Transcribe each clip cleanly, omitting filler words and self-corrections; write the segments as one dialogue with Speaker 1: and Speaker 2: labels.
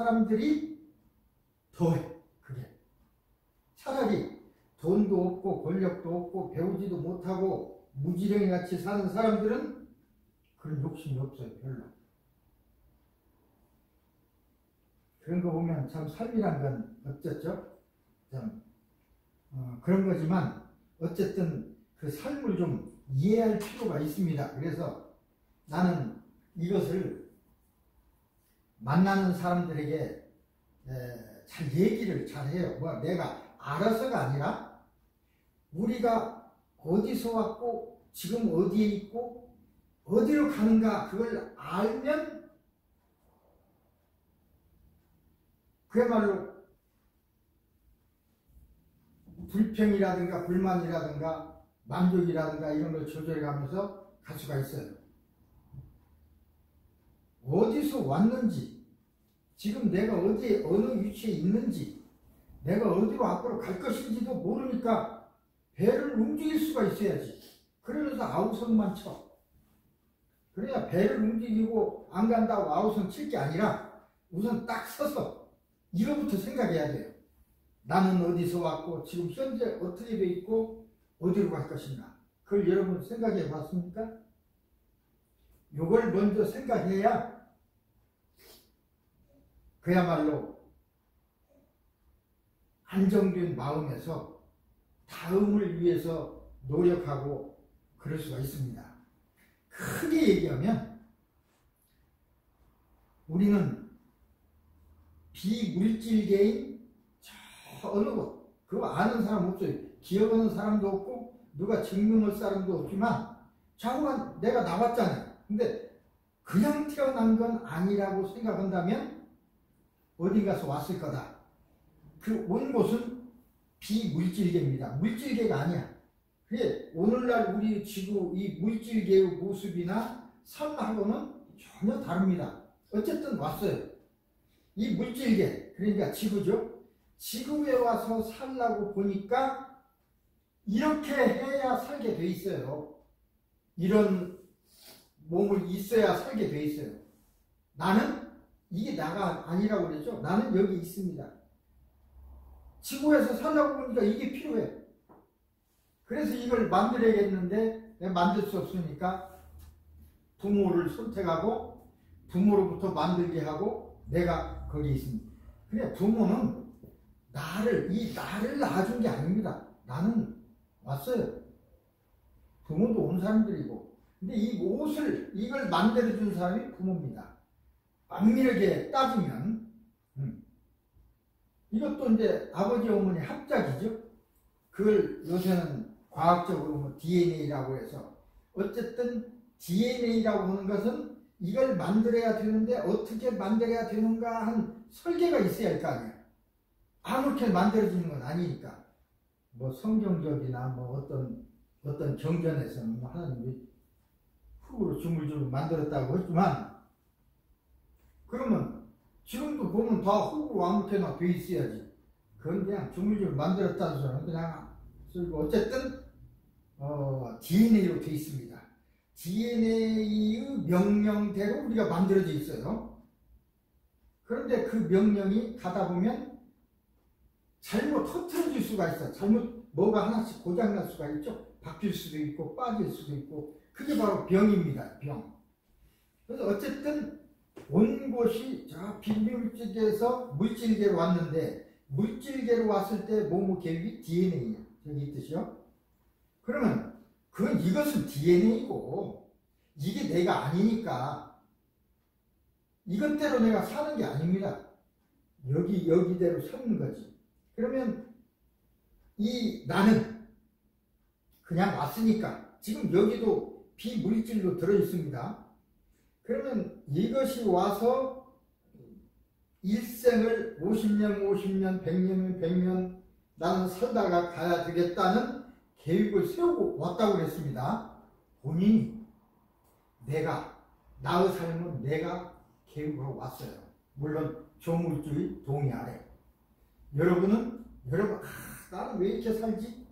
Speaker 1: 사람들이 더해. 그게 차라리 돈도 없고 권력도 없고 배우지도 못하고 무지렁이 같이 사는 사람들은 그런 욕심이 없어요. 별로. 그런 거 보면 참 삶이란 건 어쩌죠? 참 그런 거지만 어쨌든 그 삶을 좀 이해할 필요가 있습니다. 그래서 나는 이것을 만나는 사람들에게 잘 얘기를 잘 해요. 뭐 내가 알아서가 아니라 우리가 어디서 왔고 지금 어디에 있고 어디로 가는가 그걸 알면 그야말로 불평이라든가 불만이라든가 만족이라든가 이런 걸 조절해가면서 갈 수가 있어요. 어디서 왔는지, 지금 내가 어디에 어느 위치에 있는지, 내가 어디로 앞으로 갈 것인지도 모르니까 배를 움직일 수가 있어야지. 그러면서 아우성만 쳐. 그래야 배를 움직이고 안 간다고 아우성 칠 게 아니라 우선 딱 서서 이거부터 생각해야 돼요. 나는 어디서 왔고 지금 현재 어떻게 돼 있고 어디로 갈 것인가. 그걸 여러분 생각해 봤습니까? 이걸 먼저 생각해야 그야말로 안정된 마음에서 다음을 위해서 노력하고 그럴 수가 있습니다. 크게 얘기하면 우리는 비물질계인 저 어느 곳 그거 아는 사람 없어요. 기억하는 사람도 없고 누가 증명할 사람도 없지만 자꾸만 내가 나왔잖아요. 근데 그냥 태어난 건 아니라고 생각한다면 어디 가서 왔을 거다. 그 온 곳은 비물질계입니다. 물질계가 아니야. 그게 오늘날 우리 지구 이 물질계의 모습이나 삶하고는 전혀 다릅니다. 어쨌든 왔어요. 이 물질계, 그러니까 지구죠. 지구에 와서 살라고 보니까 이렇게 해야 살게 돼 있어요. 이런 몸을 있어야 살게 돼 있어요. 나는 이게 나가 아니라고 그랬죠. 나는 여기 있습니다. 지구에서 살라고 보니까 이게 필요해. 그래서 이걸 만들어야겠는데 내가 만들 수 없으니까 부모를 선택하고 부모로부터 만들게 하고 내가 거기 있습니다. 그래 부모는 나를 낳아준 게 아닙니다. 나는 왔어요. 부모도 온 사람들이고 근데 이 옷을 이걸 만들어준 사람이 부모입니다. 엄밀하게 따지면 이것도 이제 아버지 어머니 합작이죠. 그걸 요새는 과학적으로 뭐 DNA라고 해서 어쨌든 DNA라고 하는 것은 이걸 만들어야 되는데 어떻게 만들어야 되는가 한 설계가 있어야 할 거 아니에요. 아무렇게 만들어지는 건 아니니까 뭐 성경적이나 뭐 어떤 경전에서는 뭐 하나님이 흙으로 주물주물 만들었다고 했지만 그러면 지금도 보면 다 흙으로 아무렇게나 돼 있어야지. 그건 그냥 주물주물 만들었다는 소리는 그냥 쓰고 어쨌든 DNA로 돼 있습니다. DNA의 명령대로 우리가 만들어져 있어요. 그런데 그 명령이 가다 보면 잘못 흐트러질 수가 있어요. 잘못 뭐가 하나씩 고장날 수가 있죠. 바뀔 수도 있고 빠질 수도 있고 그게 바로 병입니다. 병. 그래서 어쨌든 온 곳이 저 비물질계에서 물질계로 왔는데 물질계로 왔을 때 뭐뭐 계획이 DNA예요. 여기 있듯이요. 그러면 이것은 DNA고 이게 내가 아니니까 이것대로 내가 사는 게 아닙니다. 여기대로 사는 거지. 그러면 이 나는 그냥 왔으니까 지금 여기도 비물질로 들어있습니다. 그러면 이것이 와서 일생을 50년, 100년, 100년 나는 살다가 가야 되겠다는 계획을 세우고 왔다고 그랬습니다. 본인이 나의 삶은 내가 계획으로 왔어요. 물론 조물주의 동의 아래. 여러분 나는 왜 이렇게 살지?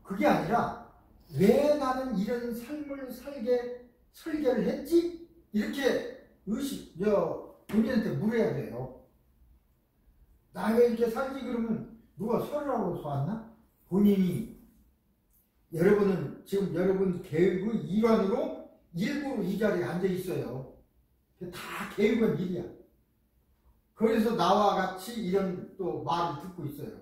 Speaker 1: 그게 아니라 왜 나는 이런 삶을 설계를 했지? 이렇게 본인한테 물어야 돼요. 나 왜 이렇게 살지? 그러면 누가 설하고 쏘았나? 본인이. 여러분은 지금 여러분 계획의 일환으로 일부러 이 자리에 앉아 있어요. 다 계획은 일이야. 그래서 나와 같이 이런 또 말을 듣고 있어요.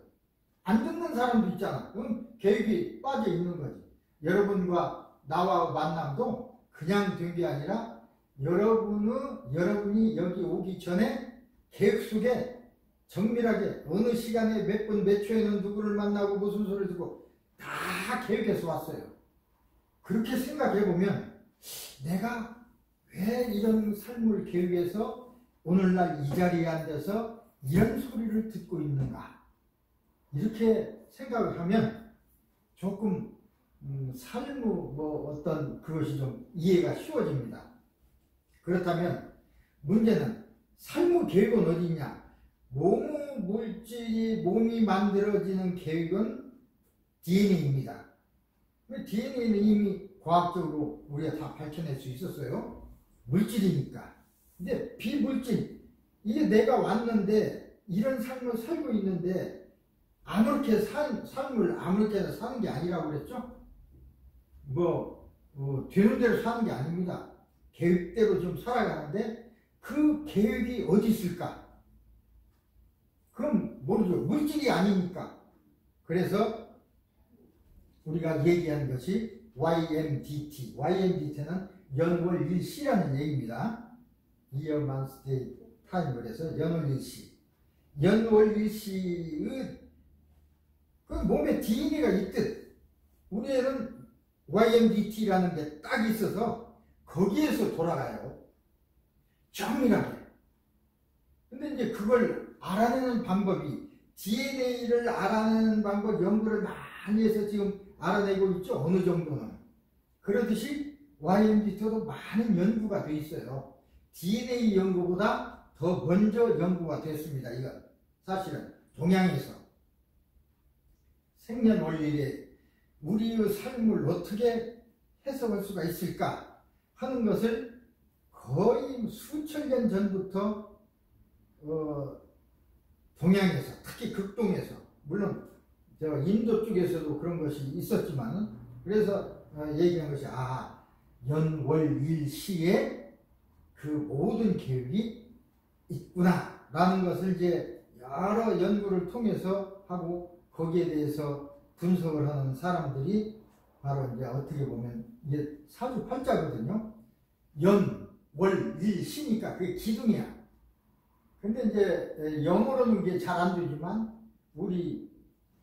Speaker 1: 안 듣는 사람도 있잖아. 그럼 계획이 빠져 있는 거지. 여러분과 나와 만남도 그냥 된 게 아니라 여러분이 여기 오기 전에 계획 속에 정밀하게 어느 시간에 몇 분 몇 초에는 누구를 만나고 무슨 소리를 듣고 다 계획해서 왔어요. 그렇게 생각해보면 내가 왜 이런 삶을 계획해서 오늘날 이 자리에 앉아서 이런 소리를 듣고 있는가, 이렇게 생각을 하면 조금 삶의 어떤 그것이 좀 이해가 쉬워집니다. 그렇다면 문제는 삶의 계획은 어디 있냐? 몸이 만들어지는 계획은 DNA입니다. DNA는 이미 과학적으로 우리가 다 밝혀낼 수 있었어요. 물질이니까. 근데 비물질, 이게 내가 왔는데 이런 삶을 살고 있는데 아무렇게 삶을 아무렇게나 사는 게 아니라고 그랬죠? 되는 대로 사는 게 아닙니다. 계획대로 좀 살아가는데 그 계획이 어디 있을까? 그럼 모르죠. 물질이 아니니까. 그래서 우리가 얘기하는 것이 YMDT. YMDT는 연월일시라는 얘기입니다. Year, Month, Day, Time. 그래서 연월일시. 연월일시의 그 몸에 DNA가 있듯 우리는 YMDT라는 게 딱 있어서 거기에서 돌아가요. 정밀하게. 근데 이제 그걸 알아내는 방법이, DNA를 알아내는 방법 연구를 많이 해서 지금 알아내고 있죠. 어느 정도는. 그러듯이 YMDT도 많은 연구가 돼 있어요. DNA 연구보다 더 먼저 연구가 됐습니다. 이건 사실은 동양에서 생년월일에 우리의 삶을 어떻게 해석할 수가 있을까 하는 것을 거의 수천 년 전부터 동양에서, 특히 극동에서, 물론 인도 쪽에서도 그런 것이 있었지만, 그래서 얘기한 것이 연월일시에 그 모든 계획이 있구나 라는 것을 이제 여러 연구를 통해서 하고, 거기에 대해서 분석을 하는 사람들이 바로 이제 어떻게 보면 이게 사주팔자거든요. 연, 월, 일, 시니까 그게 기둥이야. 근데 이제 영어로는 이게 잘 안 되지만 우리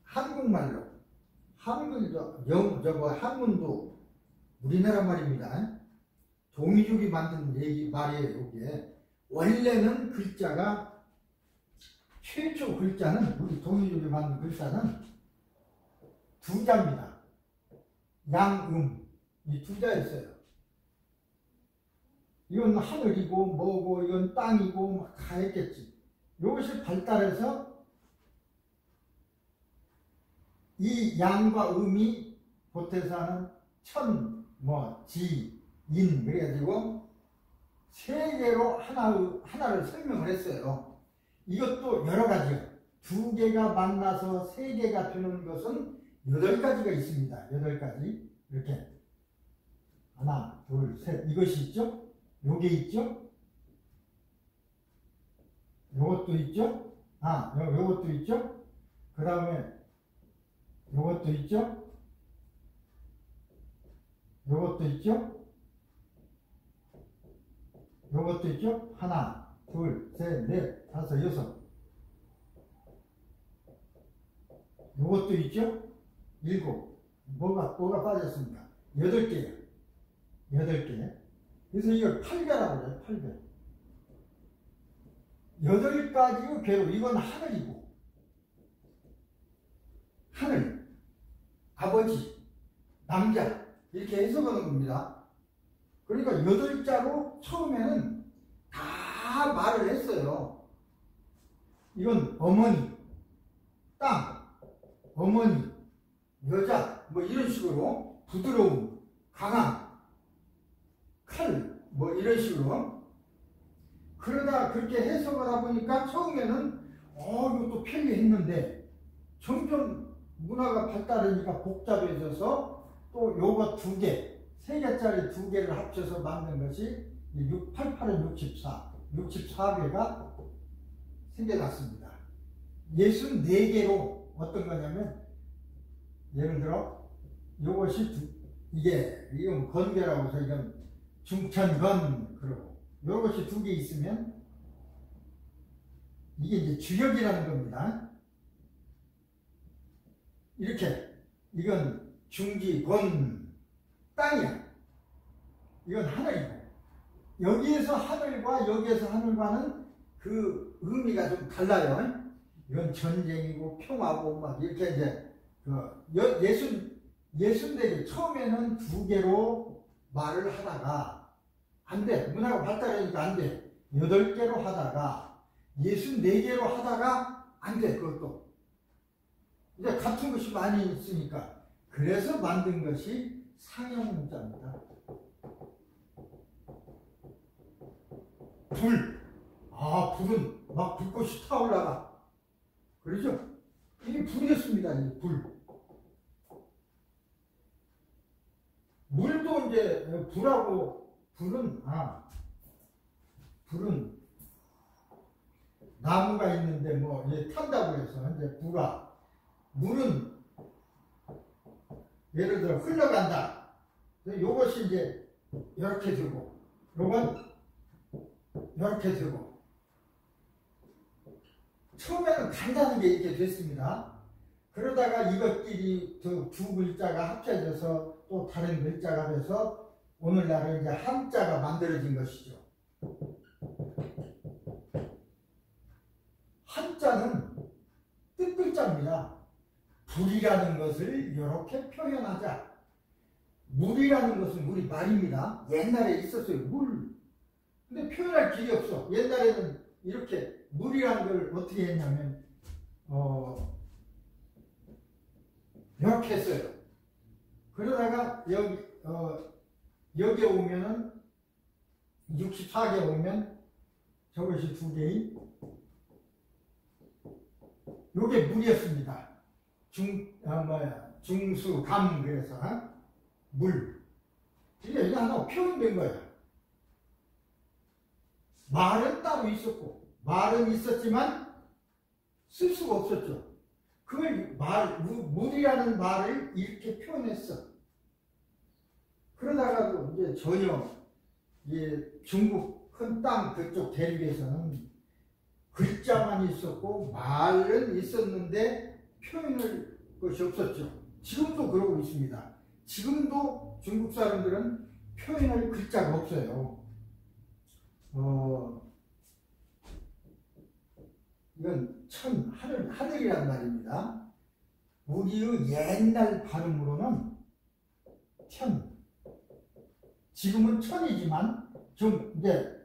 Speaker 1: 한국말로, 한문도 우리나라 말입니다. 동이족이 만든 말이에요. 이게 원래는 글자가, 최초 글자는, 우리 동이족이 만든 글자는 두 자입니다. 양음, 이 두 자였어요. 이건 하늘이고 뭐고 이건 땅이고 막 다 했겠지. 이것이 발달해서 이 양과 음이 보태서 하는 천, 지, 인, 그래가지고 세 개로 하나를 설명을 했어요. 이것도 여러 가지요. 두 개가 만나서 세 개가 되는 것은 8가지가 있습니다. 8가지. 이렇게. 하나, 둘, 셋. 이것이 있죠? 요게 있죠? 요것도 있죠? 요것도 있죠? 그 다음에 요것도 있죠? 요것도 있죠? 요것도 있죠? 하나, 둘, 셋, 넷, 다섯, 여섯. 요것도 있죠? 7. 뭐가 빠졌습니까? 8개예요. 8개. 그래서 이걸 8개라고 해요. 8개. 8가지의 괴로, 이건 하늘이고, 하늘, 아버지, 남자, 이렇게 해석하는 겁니다. 그러니까 8자로 처음에는 다 말을 했어요. 이건 어머니, 땅, 어머니, 여자, 이런 식으로, 부드러움, 강함, 칼, 이런 식으로. 그러다 그렇게 해석을 하다 보니까 처음에는 이것도 편리했는데 점점 문화가 발달하니까 복잡해져서 또 요거 두 개, 세 개짜리 두 개를 합쳐서 만든 것이 88은 64, 64개가 생겨났습니다. 64개로 어떤 거냐면 예를 들어 요것이 이건 건개라고 해서 이건 중천건 그러고 요것이 두 개 있으면 이게 이제 주역이라는 겁니다. 이렇게 이건 중지권 땅이야. 이건 하늘이고 여기에서 하늘과 여기에서 하늘과는 그 의미가 좀 달라요. 이건 전쟁이고 평화고 막 이렇게 이제 그 64개 처음에는 두 개로 말을 하다가 안 돼. 문화가 발달하니까 안 돼. 8개로 하다가 64개로 하다가 안 돼. 그것도 이제 같은 것이 많이 있으니까 그래서 만든 것이 상형문자입니다. 불. 불은 막 불꽃이 타올라가. 그러죠? 이게 불이었습니다. 이 불. 물도 이제 불하고 불은 나무가 있는데 뭐 탄다고 해서 이제 물은 예를 들어 흘러간다. 요것이 이제 이렇게 되고 요건 이렇게 되고 처음에는 간단하게 이렇게 됐습니다. 그러다가 이것끼리 두 글자가 합쳐져서 또 다른 글자가 돼서 오늘날은 이제 한자가 만들어진 것이죠. 한자는 뜻글자입니다. 불이라는 것을 이렇게 표현하자. 물이라는 것은 우리 말입니다. 옛날에 있었어요. 물. 근데 표현할 길이 없어. 옛날에는 이렇게 물이라는 걸 어떻게 했냐면 이렇게 했어요. 그러다가 여기에 오면은 64개 오면 저것이 두 개인 요게 물이었습니다. 중수 감 그래서 물. 이게 하나 표현된 거예요. 말은 따로 있었고 말은 있었지만 쓸 수가 없었죠. 그걸 물이라는 말을 이렇게 표현했어. 그러다가도 이제 전혀 중국 큰 땅 그쪽 대륙에서는 글자만 있었고 말은 있었는데 표현할 것이 없었죠. 지금도 그러고 있습니다. 지금도 중국 사람들은 표현할 글자가 없어요. 이건 하늘이란 말입니다. 우리의 옛날 발음으로는 천. 지금은 천이지만 좀 이제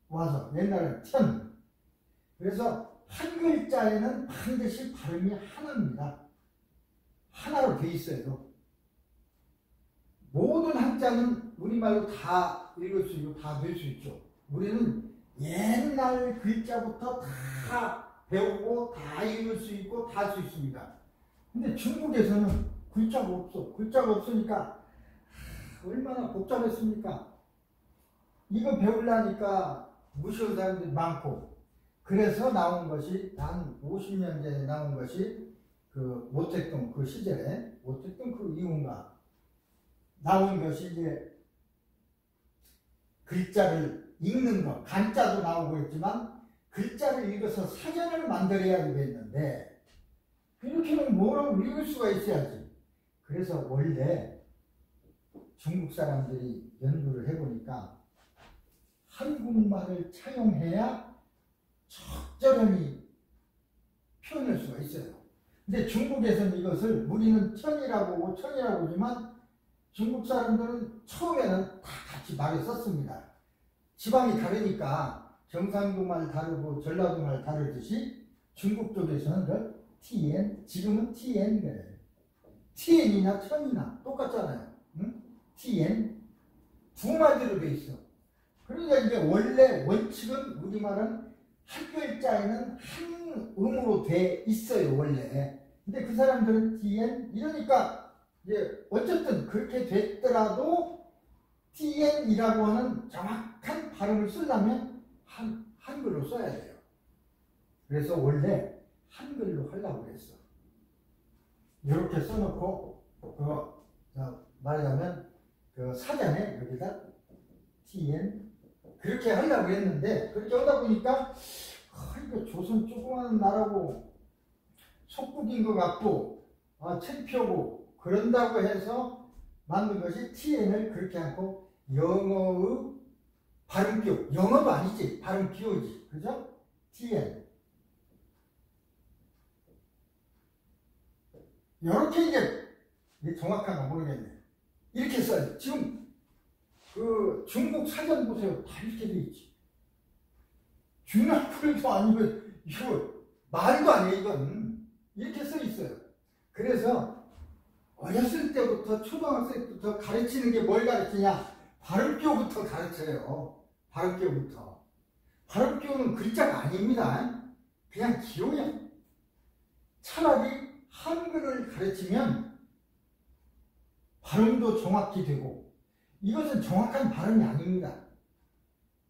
Speaker 1: 와서 옛날엔 천. 그래서 한 글자에는 반드시 발음이 하나입니다. 하나로 돼 있어요. 모든 한자는 우리말로 다 읽을 수 있고 다 될 수 있죠. 우리는 옛날 글자부터 다 배우고 다 읽을 수 있고 다 할 수 있습니다. 근데 중국에서는 글자가 없어. 글자가 없으니까 얼마나 복잡했습니까? 이거 배우려니까 무시하는 사람들이 많고 그래서 나온 것이 한 50년 전에 나온 것이 그 모택동 그 시절에 모택동 그 이후인가 나온 것이 이제 글자를 읽는 것, 간자도 나오고 있지만 글자를 읽어서 사전을 만들어야 되겠는데 이렇게는 뭐라고 읽을 수가 있어야지. 그래서 원래 중국 사람들이 연구를 해보니까 한국말을 차용해야 적절히 표현할 수가 있어요. 근데 중국에서는 이것을 우리는 천이라고 하지만 중국 사람들은 처음에는 다 같이 말을 썼습니다. 지방이 다르니까 경상도 말 다르고 전라도 말 다르듯이 중국 쪽에서는 TN, 지금은 TN 그래요. TN이나 천이나 똑같잖아요. 응? TN 두 마디로 돼 있어. 그러니까 이게 원래 원칙은 우리말은 한 글자에는 한 음으로 돼 있어요, 원래. 근데 그 사람들은 TN 이러니까 이제 어쨌든 그렇게 됐더라도 TN이라고 하는 정확한 발음을 쓰려면 한글로 써야 돼요. 그래서 원래 한글로 하려고 그랬어. 이렇게 써놓고 말하자면 그 사전에 여기다 TN 그렇게 하려고 했는데 그렇게 하다 보니까 이거 조선 조그마한 나라고 속국인 것 같고 창피하고 그런다고 해서 만든 것이 TN을 그렇게 하고 영어의 발음 기호, 영어도 아니지 발음 기호지, 그죠? TN 이렇게 이제 정확한 거 모르겠네. 이렇게 써요. 지금 그 중국 사전 보세요. 다 이렇게 돼 있지. 중학교도 아니면 이거 말도 안 해. 이건 이렇게 써 있어요. 그래서 어렸을 때부터 초등학생 때부터 가르치는 게 뭘 가르치냐? 발음기호부터 가르쳐요. 발음기호부터. 발음기호는 글자가 아닙니다. 그냥 기호야. 차라리 한글을 가르치면 발음도 정확히 되고 이것은 정확한 발음이 아닙니다.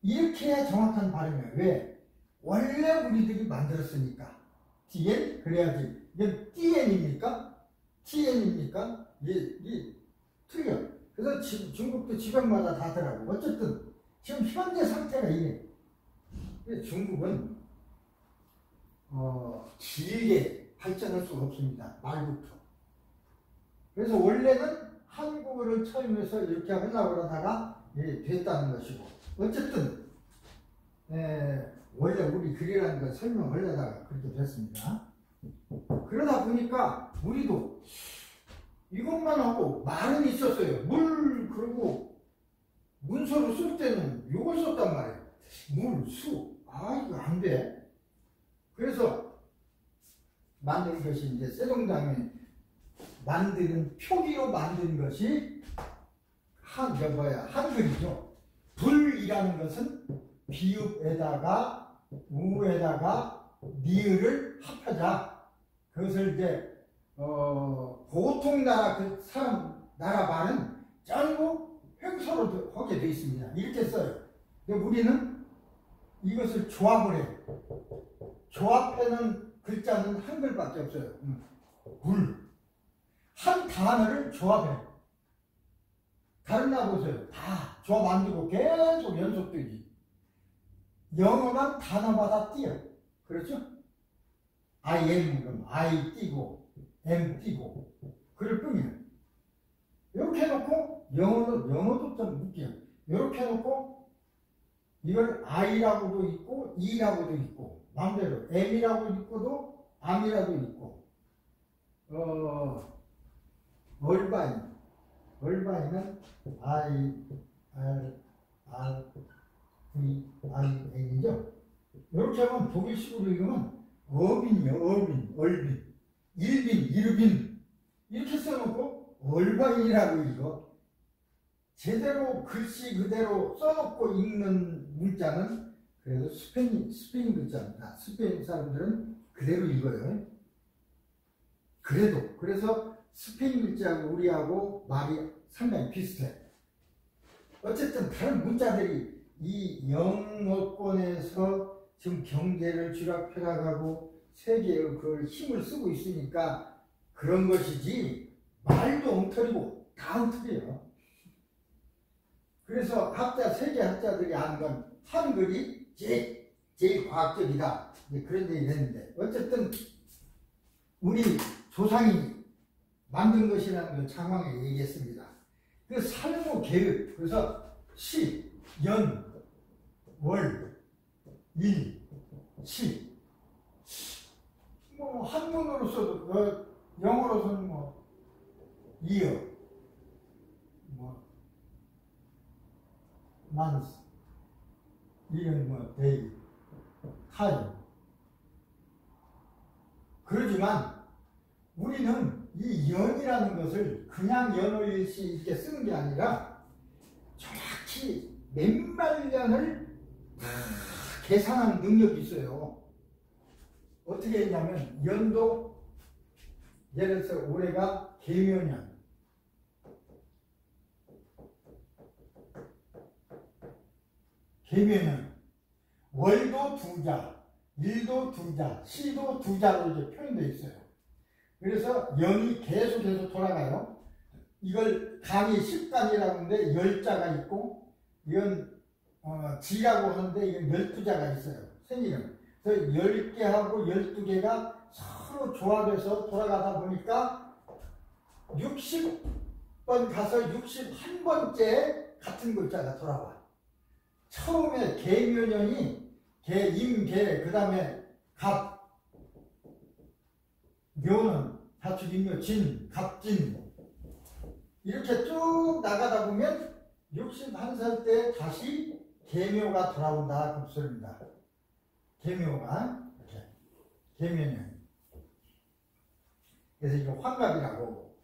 Speaker 1: 이렇게 해야 정확한 발음이에요. 왜? 원래 우리들이 만들었으니까. TN? 그래야지. 이건 TN입니까? TN입니까? 이게 틀려. 그래서 중국도 지방마다 다르더라고. 어쨌든 지금 현재 상태가 이래. 중국은 길게 발전할 수가 없습니다. 말부터. 그래서 원래는 한국어를 처음에서 이렇게 하려고 그러다가 됐다는 것이고 어쨌든 원래 우리 글이라는 걸 설명하려다가 그렇게 됐습니다. 그러다 보니까 우리도 이것만 하고 말은 있었어요. 그리고 문서로 쓸 때는 이걸 썼단 말이에요. 수. 이거 안 돼. 그래서 만든 것이 이제 세종당에 만드는 표기로 만든 것이 한글이죠. 불이라는 것은 비읍에다가 우에다가 니을을 합하자. 그것을 이제 보통 나라 그 사람 나라 말은 전부 횡서로 하게 되어 있습니다. 이렇게 써요. 근데 우리는 이것을 조합을 해요. 조합해놓은 글자는 한글밖에 없어요. 불. 한 단어를 조합해. 다른 나라 보세요. 다 조합 안 되고 계속 연속되지. 영어만 단어마다 띄어. 그렇죠? I am 그럼 I 띄고 am 띄고 그럴 뿐이에요. 이렇게 해놓고 영어도 좀 웃겨요. 이렇게 해놓고 이걸 I라고도 있고 E라고도 있고 마음대로 M이라고 있고도 Am이라고 있고 얼바인은 I, R, R, V, I, N이죠. 이렇게 하면 독일식으로 읽으면 얼빈, 일빈 이렇게 써놓고 얼바인이라고 읽어. 제대로 글씨 그대로 써놓고 읽는 문자는 그래도 스페인 글자입니다. 스페인 사람들은 그대로 읽어요. 그래서 스페인 글자하고 우리하고 말이 상당히 비슷해. 어쨌든 다른 문자들이 이 영어권에서 지금 경제를 쥐락펴락하고 세계의 그 힘을 쓰고 있으니까 그런 것이지 말도 엉터리고 다 엉터리예요. 그래서 세계 학자들이 아는 건 한글이 제일 과학적이다. 그런 얘기를 했는데 어쨌든 우리 조상이 만든 것이라는 걸 장황하게 얘기했습니다. 그 살모 계획, 그래서 시, 연, 월, 일, 시. 한문으로서도 영어로서는 이어, month, 이런 day, time. 그러지만 우리는 이 연이라는 것을 그냥 연어일시 이렇게 쓰는 게 아니라 정확히 몇만 년을 계산하는 능력이 있어요. 어떻게 했냐면 연도, 예를 들어서 올해가 개묘년, 월도 두자, 일도 두자, 시도 두자로 이제 표현되어 있어요. 그래서 년이 계속해서 돌아가요. 이걸 간이 10간이라고 하는데 10자가 있고, 이건 지라고 하는데 이건 12자가 있어요. 생일은. 그래서 10개하고 12개가 서로 조합해서 돌아가다 보니까 60번 가서 61번째 같은 글자가 돌아와. 처음에 개묘년이 개, 임, 개, 그 다음에 갑, 묘는 사축, 임묘, 진, 갑진, 이렇게 쭉 나가다 보면 61살 때 다시 개묘가 돌아온다 그 소리입니다. 개묘가 이렇게 개묘년. 그래서 이거 환갑이라고.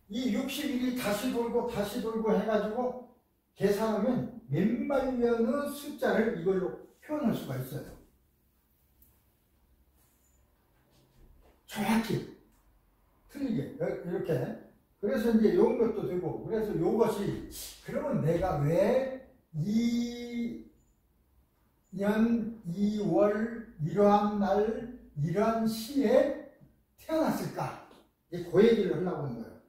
Speaker 1: 이 60일이 다시 돌고 해가지고 계산하면 몇만 년의 숫자를 이걸로 표현할 수가 있어요. 정확히 틀리게 이렇게. 그래서 이제 요런 것도 되고, 그래서 요것이, 그러면 내가 왜 2년 2월 이러한 날 이러한 시에 태어났을까? 그 얘기를 하려고 하는 거예요.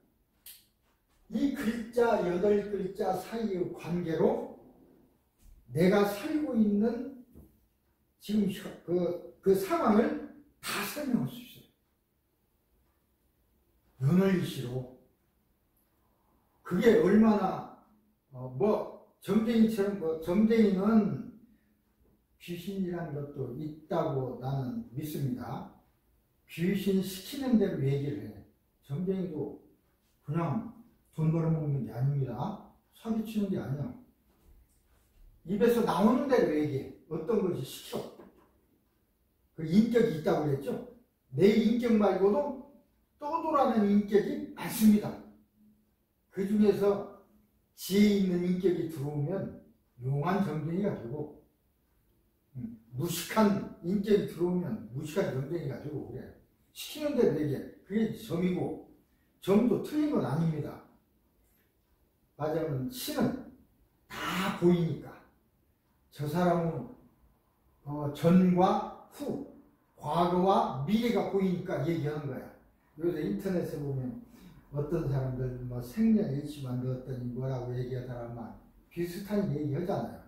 Speaker 1: 이 글자 8글자 사이의 관계로 내가 살고 있는 지금 그 상황을 다 설명할 수 있어요. 윤월시로. 그게 얼마나 점쟁이처럼 점쟁이는 귀신이라는 것도 있다고 나는 믿습니다. 귀신 시키는 대로 얘기를 해. 점쟁이도 그냥 돈 벌어먹는 게 아닙니다. 사기치는 게 아니야. 입에서 나오는 대로 얘기해. 어떤 것이 시켜. 그 인격이 있다고 그랬죠. 내 인격 말고도 떠돌아가는 인격이 많습니다. 그 중에서 지혜 있는 인격이 들어오면 용한 점쟁이가 되고, 무식한 인격이 들어오면 무식한 점쟁이가 되고 그래. 시키는 대로 얘기해. 그게 점이고, 점도 틀린 건 아닙니다. 맞아요. 신은 다 보이니까. 저 사람은 전과 후, 과거와 미래가 보이니까 얘기하는 거야. 요새 인터넷에 보면 어떤 사람들 생년 일치만 넣었더니 뭐라고 얘기하더라만 비슷한 얘기 하잖아요.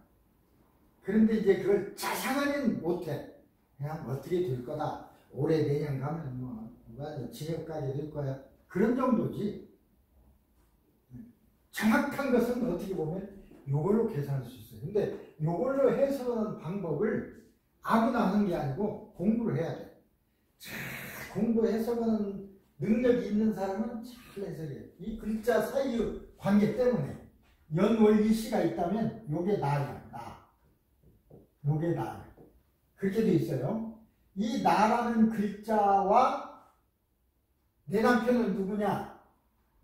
Speaker 1: 그런데 이제 그걸 자상하게는 못해. 그냥 어떻게 될 거다. 올해 내년 가면 징역까지 될 거야. 그런 정도지. 정확한 것은 어떻게 보면 요걸로 계산할 수 있어요. 근데 요걸로 해석하는 방법을 아무나 하는 게 아니고 공부를 해야 돼. 잘 공부 해석하는 능력이 있는 사람은 잘 해석해. 이 글자 사이의 관계 때문에 연월일시가 있다면 요게 나야. 나. 요게 나. 그렇게 돼 있어요. 이 나라는 글자와 내 남편은 누구냐?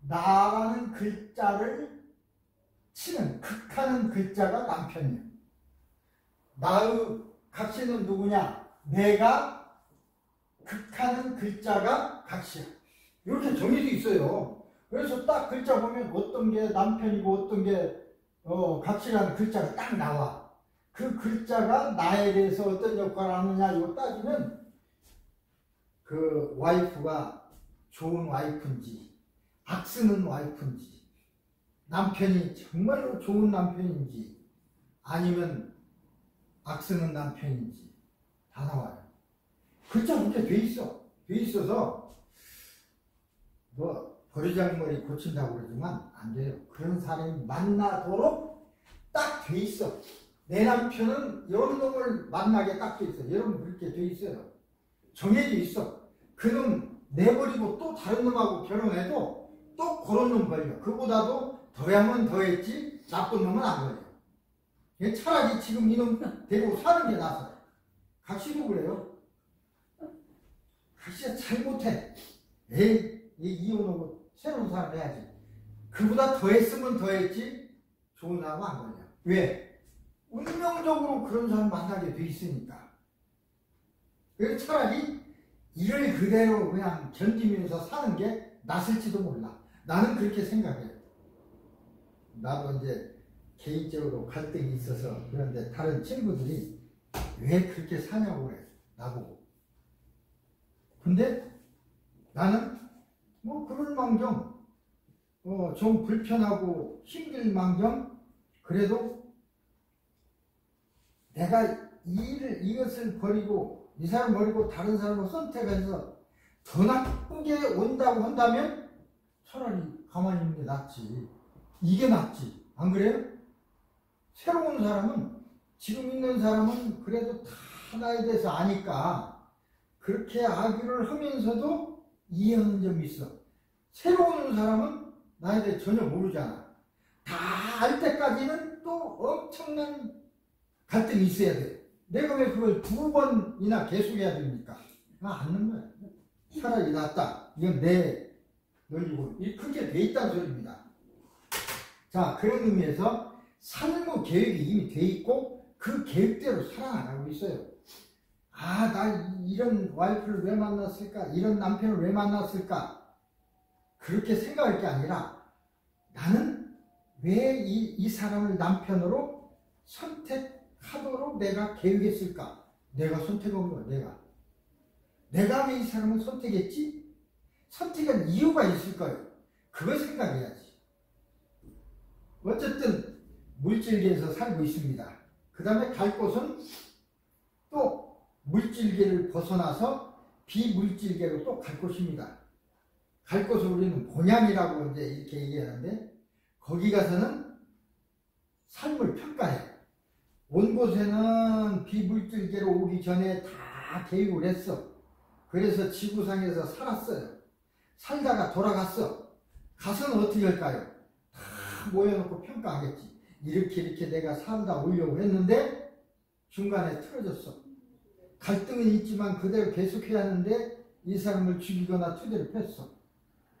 Speaker 1: 나라는 글자를 치는, 극하는 글자가 남편이야. 나의 각시는 누구냐? 내가 극하는 글자가 각시야. 이렇게 정해져 있어요. 그래서 딱 글자 보면 어떤 게 남편이고 어떤 게 각시라는 글자가 딱 나와. 그 글자가 나에 대해서 어떤 역할을 하느냐 이거 따지면 그 와이프가 좋은 와이프인지 악쓰는 와이프인지 남편이 정말로 좋은 남편인지 아니면 악쓰는 남편인지 다 나와요. 글자 그렇게 돼 있어. 돼 있어서 버르장머리 고친다고 그러지만 안 돼요. 그런 사람이 만나도록 딱 돼 있어. 내 남편은 이런 놈을 만나게 딱 돼 있어. 여러분 그렇게 돼 있어요. 정해져 있어. 그놈 내버리고 또 다른 놈하고 결혼해도 또 그런 놈 걸려. 그보다도 더하면 더했지 나쁜 놈은 안 걸려. 차라리 지금 이놈 데리고 사는 게 낫어. 각시도 그래요. 각시가 잘못해. 에이, 이혼하고 새로운 사람 해야지. 그보다 더했으면 더했지 좋은 사람은 안 걸려. 왜? 자동적으로 그런 사람 만나게 돼 있으니까. 그래서 차라리 이를 그대로 그냥 견디면서 사는 게 낫을지도 몰라. 나는 그렇게 생각해요. 나도 이제 개인적으로 갈등이 있어서 그런데 다른 친구들이 왜 그렇게 사냐고 그래, 나보고. 근데 나는 뭐 그럴 망정, 좀 불편하고 힘들 망정, 그래도 내가 이것을 버리고 이 사람 버리고 다른 사람을 선택해서 더 나쁘게 온다고 한다면 차라리 가만히 있는 게 낫지. 이게 낫지. 안 그래요? 새로운 사람은, 지금 있는 사람은 그래도 다 나에 대해서 아니까 그렇게 악유를 하면서도 이해하는 점이 있어. 새로운 사람은 나에 대해 전혀 모르잖아. 다 알 때까지는 또 엄청난 갈등이 있어야 돼. 내가 왜 그걸 2번이나 계속해야 됩니까? 않는 거야. 차라리 낫다. 이건 내 논리고 그렇게 돼 있다는 소리입니다. 자, 그런 의미에서 삶의 계획이 이미 돼 있고 그 계획대로 살아나가고 있어요. 나 이런 와이프를 왜 만났을까? 이런 남편을 왜 만났을까? 그렇게 생각할 게 아니라 나는 왜 이 사람을 남편으로 선택하도록 내가 계획했을까? 내가 선택한 거야, 내가 왜 이 사람을 선택했지? 선택한 이유가 있을 거예요. 그걸 생각해야지. 어쨌든 물질계에서 살고 있습니다. 그 다음에 갈 곳은 또 물질계를 벗어나서 비물질계로 또 갈 곳입니다. 갈 곳을 우리는 본향이라고 이제 이렇게 얘기하는데, 거기 가서는 삶을 평가해. 온 곳에는 비물질계로 오기 전에 다 계획을 했어. 그래서 지구상에서 살았어요. 살다가 돌아갔어. 가서는 어떻게 할까요? 다 모여놓고 평가하겠지. 이렇게 내가 살다 오려고 했는데 중간에 틀어졌어. 갈등은 있지만 그대로 계속해야 하는데 이 사람을 죽이거나 투대를 폈어.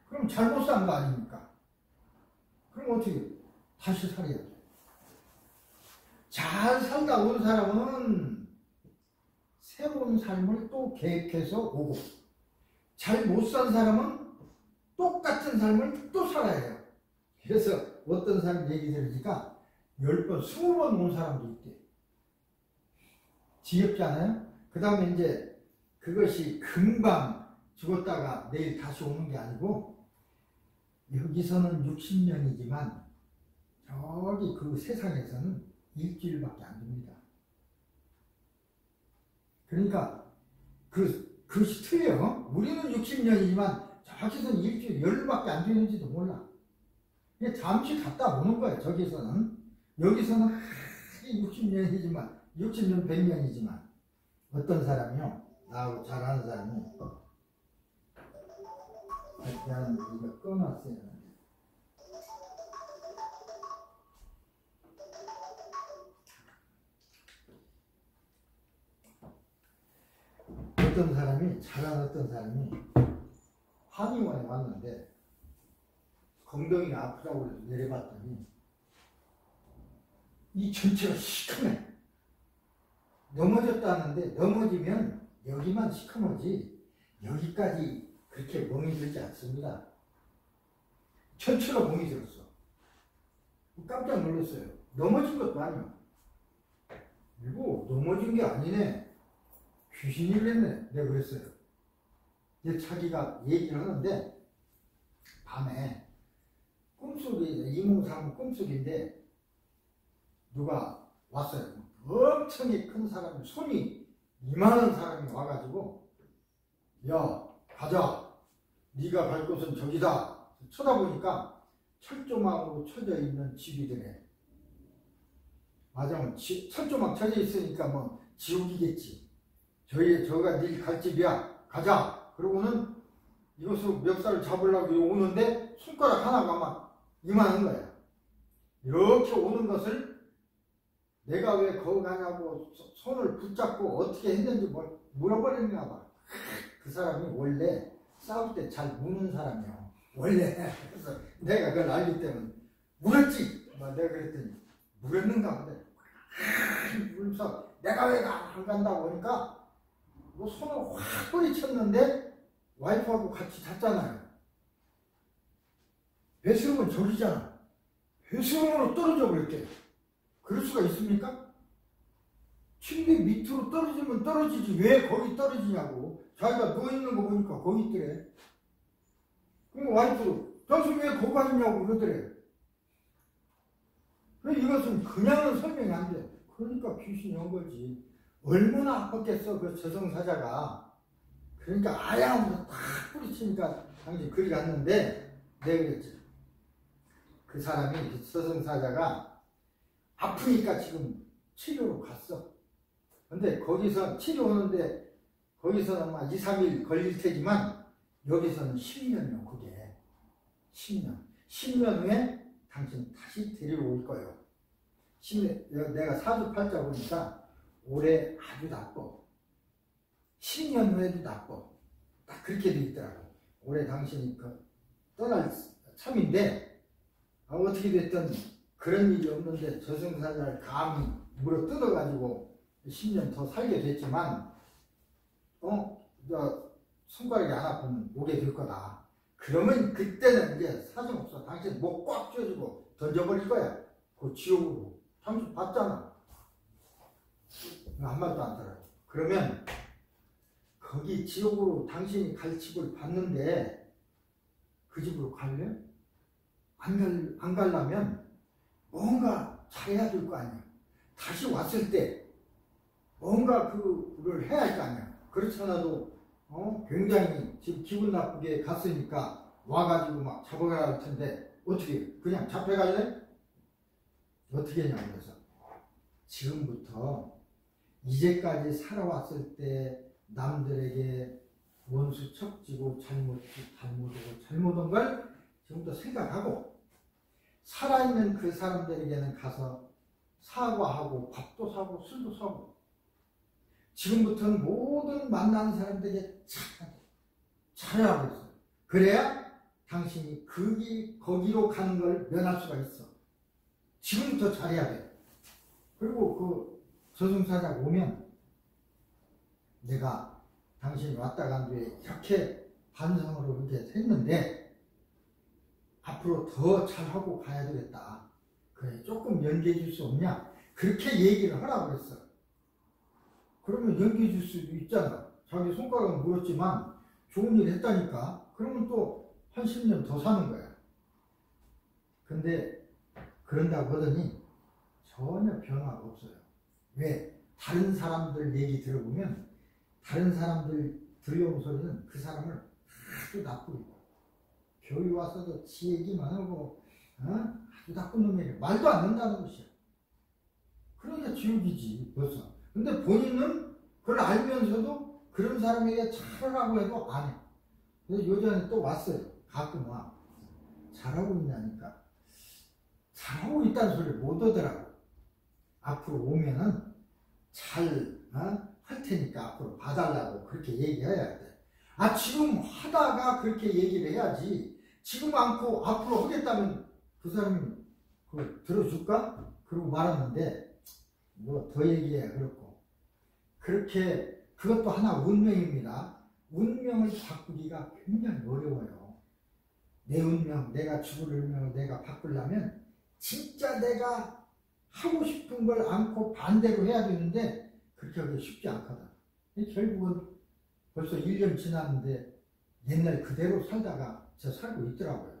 Speaker 1: 그럼 잘못 산 거 아닙니까? 그럼 어떻게 다시 살아야 돼? 잘 살다 온 사람은 새로운 삶을 또 계획해서 오고, 잘 못 산 사람은 똑같은 삶을 또 살아야 해요. 그래서 어떤 사람 얘기 들으니까 10번, 20번 온 사람도 있대. 지겹지 않아요? 그 다음에 이제 그것이 금방 죽었다가 내일 다시 오는 게 아니고, 여기서는 60년이지만 저기 그 세상에서는 일주일밖에 안 됩니다. 그러니까 그것이 틀려. 우리는 60년이지만 저기서는 일주일, 열흘밖에 안 되는지도 몰라. 그냥 잠시 갔다 오는 거야, 저기서는. 여기서는 60년이지만, 60년, 100년이지만. 어떤 사람이요? 나하고 잘 아는 사람이, 나는 이거 꺼놨어요. 어떤 사람이, 잘 아는 어떤 사람이 한의원에 왔는데 건강이 아프다고 해서 내려봤더니 이 전체가 시커매. 넘어졌다는데 넘어지면 여기만 시커머지 여기까지 그렇게 멍이 들지 않습니다. 전체가 멍이 들었어. 깜짝 놀랐어요. 넘어진 것도 아니야. 이거 넘어진 게 아니네. 귀신이 그랬네. 내가 그랬어요. 이제 자기가 얘기를 하는데 밤에 꿈속에, 이몽사무 꿈속인데 누가 왔어요. 엄청 큰 사람이, 손이 이만한 사람이 와가지고, 야, 가자. 네가 갈 곳은 저기다. 쳐다보니까 철조망으로 쳐져 있는 집이더래. 맞아, 철조망 쳐져 있으니까 뭐 지옥이겠지. 저가 네 갈 집이야. 가자. 그러고는 이것으로 멱살을 잡으려고 오는데 손가락 하나가 막 이만한 거야. 이렇게 오는 것을 내가 왜 거기 가냐고 손을 붙잡고 어떻게 했는지 물어버리는가 봐. 그 사람이 원래 싸울 때 잘 무는 사람이야. 원래. 그래서 내가 그걸 알기 때문에 물었지. 내가 그랬더니 물었는가 보다. 그러면서 내가 왜 안 간다고 하니까 뭐 손을 확 뿌리쳤는데 와이프하고 같이 잤잖아요. 배수름은 저기잖아. 배수름으로 떨어져 버렸대. 그럴 수가 있습니까? 침대 밑으로 떨어지면 떨어지지 왜 거기 떨어지냐고. 자기가 누워있는 거 보니까 거기 있더래. 그럼 와이프도 당신 왜 거기 가 있냐고 그러더래. 이것은 그냥은 설명이 안 돼. 그러니까 귀신이 온 거지. 얼마나 아팠겠어 그 저승사자가. 그러니까 아야하면서 탁 뿌리치니까 당신 그리 갔는데 내가 그랬지. 그 사람이 저승사자가 아프니까 지금 치료로 갔어. 근데 거기서 치료 오는데 거기서는 아마 2, 3일 걸릴 테지만 여기서는 10년이요 그게. 10년 후에 당신 다시 데리러 올 거예요. 10년, 내가 사주팔자 보니까 올해 아주 나빠. 10년 후에도 나빠. 딱 그렇게 돼 있더라고. 올해 당신이 떠날 참인데 어떻게 됐든 그런 일이 없는데 저승사자를 감히 물어 뜯어가지고 10년 더 살게 됐지만 손가락이 안 아프면 오게 될 거다. 그러면 그때는 이제 사정없어. 당신 목 꽉 쥐어주고 던져버릴 거야. 그 지옥으로. 당신 봤잖아. 한마디도 안 들어요. 그러면 거기 지옥으로 당신이 갈 집을 봤는데 그 집으로 갈래? 안 가려면 뭔가 잘해야 될 거 아니야. 다시 왔을 때 뭔가 그걸 해야 할 거 아니야. 그렇지 않아도 굉장히 지금 기분 나쁘게 갔으니까 와가지고 막 잡아가야 할 텐데 어떻게 그냥 잡혀갈래? 어떻게 했냐고. 그래서 지금부터 이제까지 살아왔을 때 남들에게 원수 척지고 잘못한 걸 지금부터 생각하고 살아있는 그 사람들에게는 가서 사과하고 밥도 사고 술도 사고 지금부터는 모든 만나는 사람들에게 잘하고 있어요. 그래야 당신이 거기로 가는 걸 면할 수가 있어. 지금부터 잘해야 돼. 그리고 그 저승사자 오면 내가 당신이 왔다 간 뒤에 이렇게 반성으로 이렇게 했는데 앞으로 더 잘하고 가야 되겠다. 그래 조금 연기해 줄 수 없냐? 그렇게 얘기를 하라고 그랬어. 그러면 연기해 줄 수도 있잖아. 자기 손가락은 물었지만 좋은 일 했다니까. 그러면 또 한 10년 더 사는 거야. 근데 그런다고 하더니 전혀 변화가 없어요. 왜? 다른 사람들 얘기 들어보면 다른 사람들 들려온 소리는 그 사람을 아주 나쁘고 교회 와서도 지 얘기만 하고 아주 나쁜 놈이래. 말도 안 된다는 것이야. 그러니까 지옥이지 벌써. 근데 본인은 그걸 알면서도 그런 사람에게 잘하라고 해도 안 해. 그래서 요전에 또 왔어요. 가끔 와. 잘하고 있냐니까. 잘하고 있다는 소리를 못 하더라고. 앞으로 오면은 잘 할 테니까 앞으로 봐달라고 그렇게 얘기해야 돼. 지금 하다가 그렇게 얘기를 해야지. 지금 않고 앞으로 하겠다면 그 사람이 그걸 들어줄까? 그러고 말았는데 뭐 더 얘기해야 그렇고. 그렇게 그것도 하나 운명입니다. 운명을 바꾸기가 굉장히 어려워요. 내 운명, 내가 죽을 운명을 내가 바꾸려면 진짜 내가 하고 싶은 걸 않고 반대로 해야 되는데 그렇게 하기 쉽지 않거든. 결국은 벌써 1년 지났는데 옛날 그대로 살다가 저 살고 있더라고요.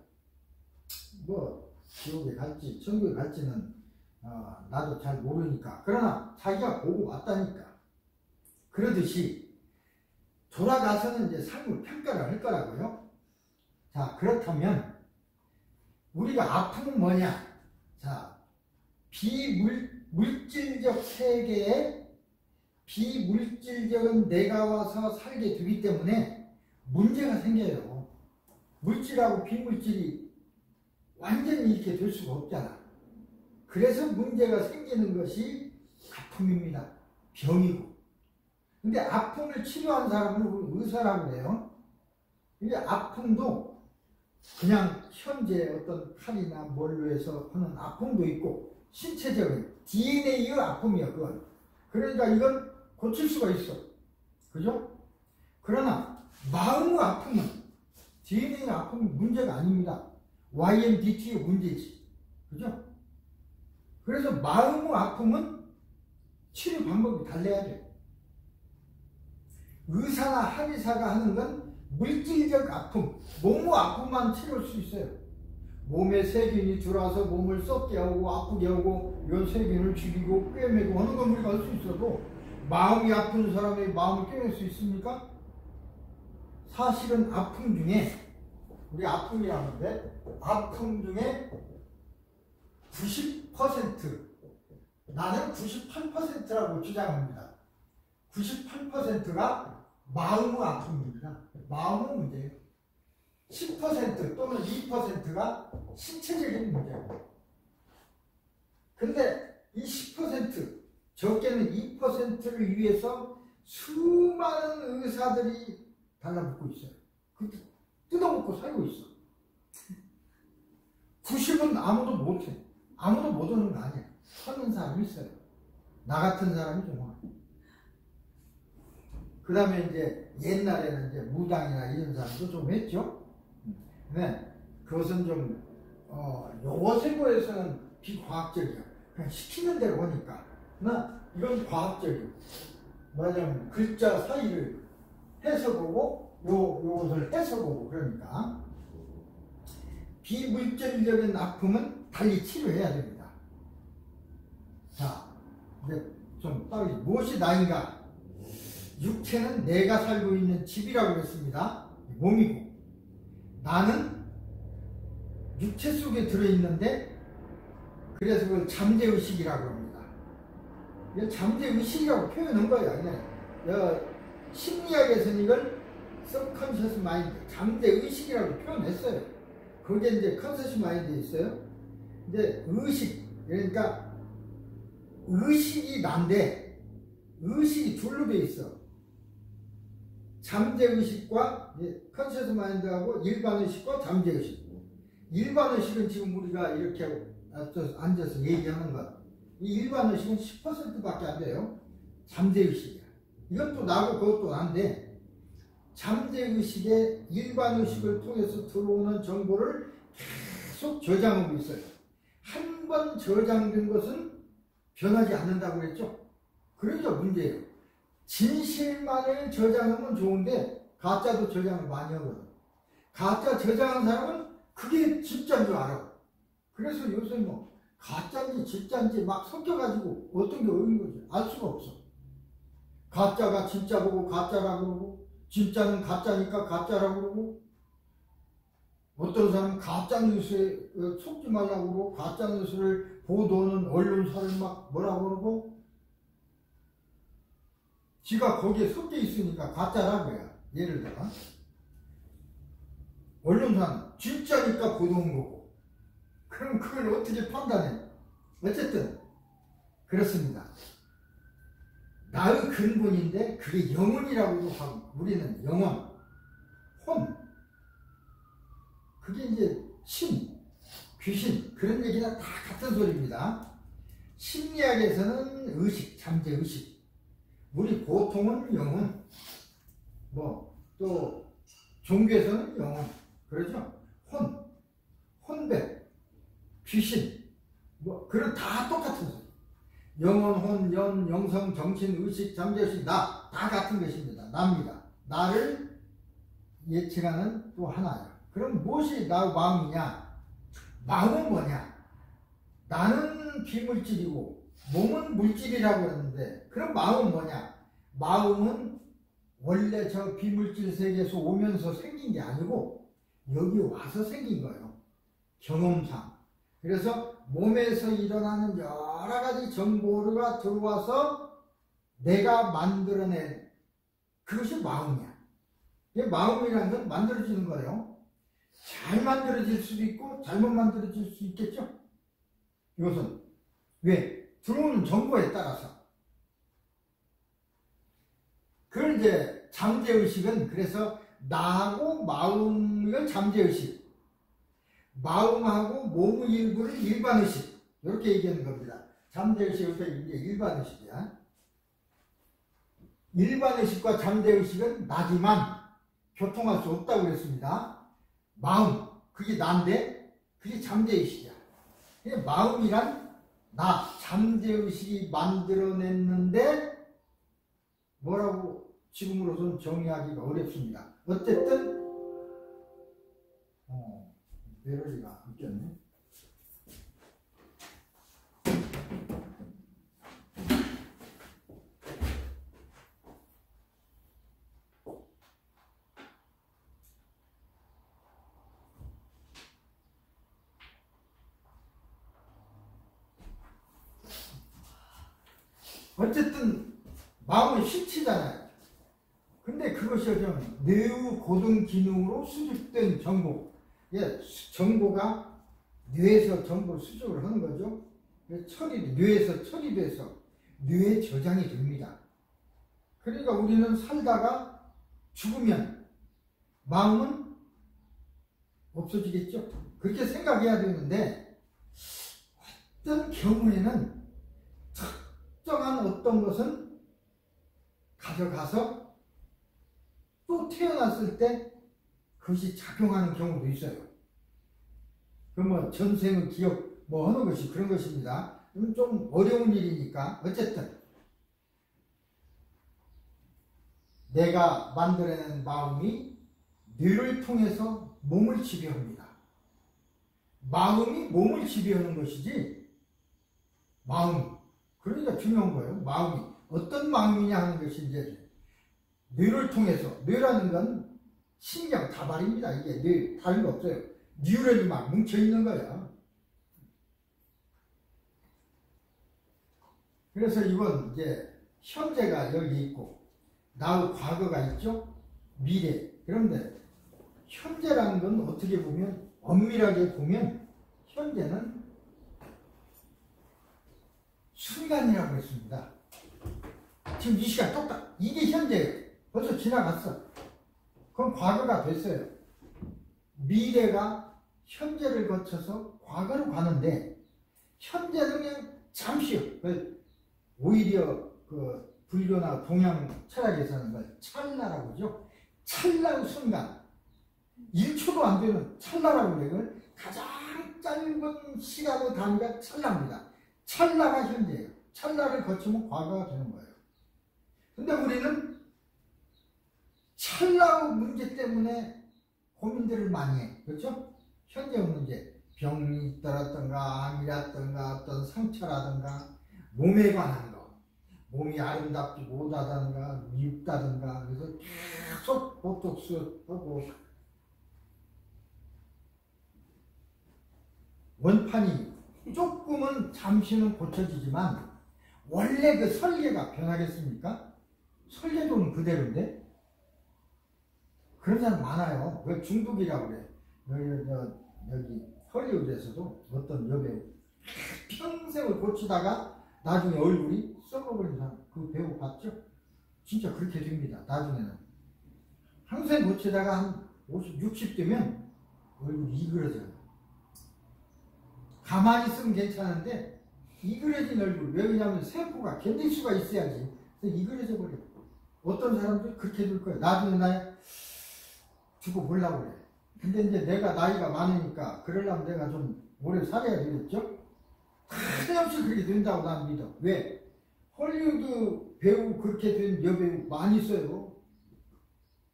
Speaker 1: 뭐 지옥에 갈지 천국에 갈지는 나도 잘 모르니까. 그러나 자기가 보고 왔다니까. 그러듯이 돌아가서는 이제 삶을 평가를 할 거라고요. 자, 그렇다면 우리가 아픔은 뭐냐? 자, 비물질적 세계에 비물질적인 내가 와서 살게 되기 때문에 문제가 생겨요. 물질하고 비물질이 완전히 이렇게 될 수가 없잖아. 그래서 문제가 생기는 것이 아픔입니다. 병이고. 근데 아픔을 치료한 사람을 의사라고 해요. 이게 아픔도 그냥 현재 어떤 칼이나 뭘로 해서 하는 아픔도 있고 신체적인 DNA의 아픔이야. 그건 그러니까 이건 고칠 수가 있어. 그죠? 그러나 마음의 아픔은 DNA의 아픔은 문제가 아닙니다. YMDT의 문제지. 그죠? 그래서 마음의 아픔은 치료 방법이 달라야 돼. 의사나 한의사가 하는 건 물질적 아픔, 몸의 아픔만 치료할 수 있어요. 몸에 세균이 들어와서 몸을 썩게 하고 아프게 하고 이런 세균을 죽이고 꿰매고 하는 건 우리가 할 수 있어도 마음이 아픈 사람의 마음을 꿰맬 수 있습니까? 사실은 아픔 중에 우리 아픔이라는데 아픔 중에 90% 나는 98%라고 주장합니다. 98%가 마음의 아픔입니다. 마음의 문제예요. 10% 또는 2%가 신체적인 문제예요. 근데 이 10% 적게는 2%를 위해서 수많은 의사들이 달라붙고 있어요. 뜯어먹고 살고 있어. 90은 아무도 못해. 아무도 못하는 거 아니야. 하는 사람이 있어요. 나 같은 사람이 좀 와. 그 다음에 이제 옛날에는 이제 무당이나 이런 사람도 좀 했죠. 네. 그것은 좀, 요새고에서는 비과학적이야. 그냥 시키는 대로 하니까. 그러나 이건 과학적이야. 뭐냐면 글자 사이를 해석하고, 요것을 해석하고, 그러니까. 비물질적인 아픔은 달리 치료해야 됩니다. 자, 이제 좀 따로 무엇이 나인가? 육체는 내가 살고 있는 집이라고 했습니다. 몸이고 나는 육체 속에 들어있는데 그래서 그걸 잠재의식이라고 합니다. 이걸 잠재의식이라고 표현한 거예요. 심리학에서는 이걸 subconscious mind, 잠재의식이라고 표현했어요. 그게 이제 conscious mind에 있어요. 이제 의식, 그러니까 의식이 난데 의식이 둘로 돼 있어. 잠재의식과 컨셔스 마인드하고 일반의식과 잠재의식. 일반의식은 지금 우리가 이렇게 앉아서 얘기하는 것. 이 일반의식은 10%밖에 안 돼요. 잠재의식이야. 이것도 나고 그것도 난데 잠재의식에 일반의식을 통해서 들어오는 정보를 계속 저장하고 있어요. 한 번 저장된 것은 변하지 않는다고 했죠. 그러니까 문제예요. 진실만을 저장하면 좋은데 가짜도 저장을 많이 하거든. 가짜 저장한 사람은 그게 진짜인 줄 알아. 그래서 요새 뭐 가짜인지 진짜인지 막 섞여가지고 어떤 게 어린 거지 알 수가 없어. 가짜가 진짜 보고 가짜라고 그러고 진짜는 가짜니까 가짜라고 그러고 어떤 사람은 가짜뉴스에 속지 말라고 그러고 가짜뉴스를 보도하는 언론사를 막 뭐라고 그러고 지가 거기에 섞여 있으니까 가짜라고요. 예를 들어 언론사는 진짜니까 보도한 거고 그럼 그걸 어떻게 판단해? 어쨌든 그렇습니다. 나의 근본인데 그게 영혼이라고도 하고 우리는 영혼, 혼 그게 이제 신, 귀신 그런 얘기나 다 같은 소리입니다. 심리학에서는 의식, 잠재의식 우리 보통은 영혼, 뭐 또 종교에서는 영혼, 그러죠? 혼, 혼백, 귀신, 뭐 그런 다 똑같은 소리. 영혼, 혼, 연, 영성, 정신, 의식, 잠재의식 다 같은 것입니다. 나입니다. 나를 예측하는 또 하나예요. 그럼 무엇이 나의 마음이냐? 마음은 뭐냐? 나는 비물질이고 몸은 물질이라고 했는데 그럼 마음은 뭐냐? 마음은 원래 저 비물질 세계에서 오면서 생긴 게 아니고 여기 와서 생긴 거예요. 경험상. 그래서 몸에서 일어나는 여러 가지 정보가 들어와서 내가 만들어낸 그것이 마음이야. 마음이라는 건 만들어지는 거예요. 잘 만들어질 수도 있고 잘못 만들어질 수 있겠죠. 이것은 왜? 들어오는 정보에 따라서. 그걸 이제 잠재의식은 그래서 나하고 마음을 잠재의식, 마음하고 몸의 일부를 일반의식 이렇게 얘기하는 겁니다. 잠재의식은 이제 일반의식이야. 일반의식과 잠재의식은 나지만 교통할 수 없다고 그랬습니다. 마음, 그게 나인데 그게 잠재의식이야. 마음이란 나, 잠재의식이 만들어냈는데 뭐라고 지금으로서는 정의하기가 어렵습니다. 어쨌든 메로디가 웃겼네. 어쨌든 마음은 실체잖아요. 근데 그것이 매우 고등 기능으로 수집된 정보. 정보가 뇌에서 정보를 수집을 하는 거죠. 뇌에서 처리돼서 뇌에 저장이 됩니다. 그러니까 우리는 살다가 죽으면 마음은 없어지겠죠. 그렇게 생각해야 되는데 어떤 경우에는 특정한 어떤 것은 가져가서 또 태어났을 때 그것이 작용하는 경우도 있어요. 그러면 전생의 기억 뭐 하는 것이 그런 것입니다. 좀 어려운 일이니까 어쨌든 내가 만들어낸 마음이 뇌를 통해서 몸을 지배합니다. 마음이 몸을 지배하는 것이지 마음, 그러니까 중요한 거예요. 마음이 어떤 마음이냐 하는 것이 이제 뇌를 통해서, 뇌라는 건 신경 다발입니다. 이게 뇌 다른 거 없어요. 뉴런이 막 뭉쳐있는 거야. 그래서 이건 이제 현재가 여기 있고 나의 과거가 있죠. 미래. 그런데 현재라는 건 어떻게 보면 엄밀하게 보면 현재는 순간이라고 했습니다. 지금 이 시간 똑딱 이게 현재예요. 벌써 지나갔어. 그럼 과거가 됐어요. 미래가 현재를 거쳐서 과거로 가는데 현재는 그냥 잠시요. 오히려 그 불교나 동양 철학에서는 걸 찰나라고 하죠. 찰나의 순간 1초도 안 되는 찰나라고 해요. 가장 짧은 시간의 단위가 찰나입니다. 찰나가 현재예요. 찰나를 거치면 과거가 되는 거예요. 근데 우리는 찰나의 문제 때문에 고민들을 많이 해. 그렇죠? 현재의 문제. 병이 있더라든가 암이라든가 어떤 상처라든가 몸에 관한 거. 몸이 아름답지 못하다든가 미흡다든가 그래서 계속 보톡스 하고 원판이 조금은 잠시는 고쳐지지만 원래 그 설계가 변하겠습니까? 설계도는 그대로인데 그런 사람 많아요. 그 중독이라고 그래. 여기 헐리우드에서도 어떤 여배우 평생을 고치다가 나중에 얼굴이 썩어버린 사람, 그 배우 봤죠? 진짜 그렇게 됩니다. 나중에는 평생 고치다가 한 50, 60 되면 얼굴이 이그러져요. 가만히 있으면 괜찮은데 이그러진 얼굴, 왜 그러냐면 세포가 견딜 수가 있어야지. 그래서 이그러져 버려요. 어떤 사람들 그렇게 될 거예요. 나중에 나 두고 보려고 그래. 근데 이제 내가 나이가 많으니까 그러려면 내가 좀 오래 살아야 되겠죠? 하염없이 그렇게 된다고 난 믿어. 왜? 헐리우드 배우 그렇게 된 여배우 많이 있어요.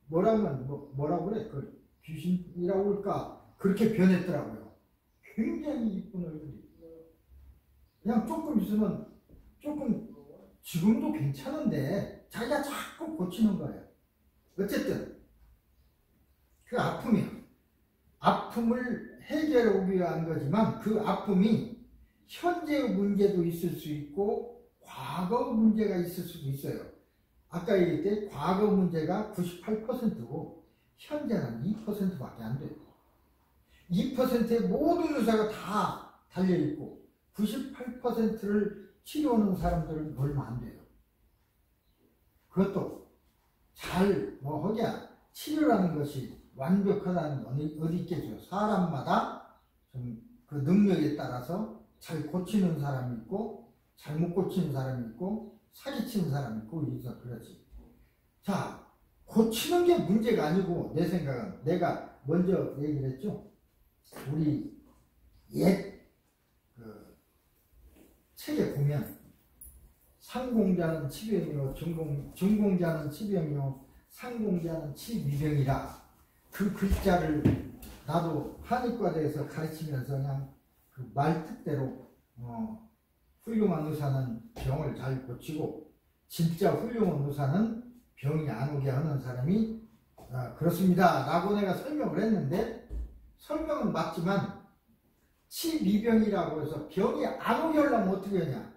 Speaker 1: 뭐라고 그래? 그 귀신이라고 할까? 그렇게 변했더라고요. 굉장히 이쁜 얼굴이. 그냥 조금 있으면 조금 지금도 괜찮은데 자기가 자꾸 고치는 거예요. 어쨌든 그 아픔을 해결하기 위한 거지만 그 아픔이 현재의 문제도 있을 수 있고 과거 문제가 있을 수도 있어요. 아까 얘기했을 때 과거 문제가 98%고 현재는 2%밖에 안 돼요. 2%의 모든 의사가 다 달려있고 98%를 치료하는 사람들은 얼마 안 돼요. 그것도 잘 하랴 치료라는 것이 완벽하다는 건 어디 있겠죠. 사람마다 좀 그 능력에 따라서 잘 고치는 사람이 있고 잘못 고치는 사람이 있고 사기치는 사람이 있고 그래서 그러지. 자, 고치는 게 문제가 아니고, 내 생각은 내가 먼저 얘기를 했죠. 우리 옛 그 책에 보면 상공자는 치병이요 중공자는 치병이요 상공자는 치미병이라, 그 글자를 나도 한의과대에서 가르치면서 그냥 그 말뜻대로 훌륭한 의사는 병을 잘 고치고 진짜 훌륭한 의사는 병이 안 오게 하는 사람이 그렇습니다 라고 내가 설명을 했는데, 설명은 맞지만 치미병이라고 해서 병이 안 오게 하려면 어떻게 하냐.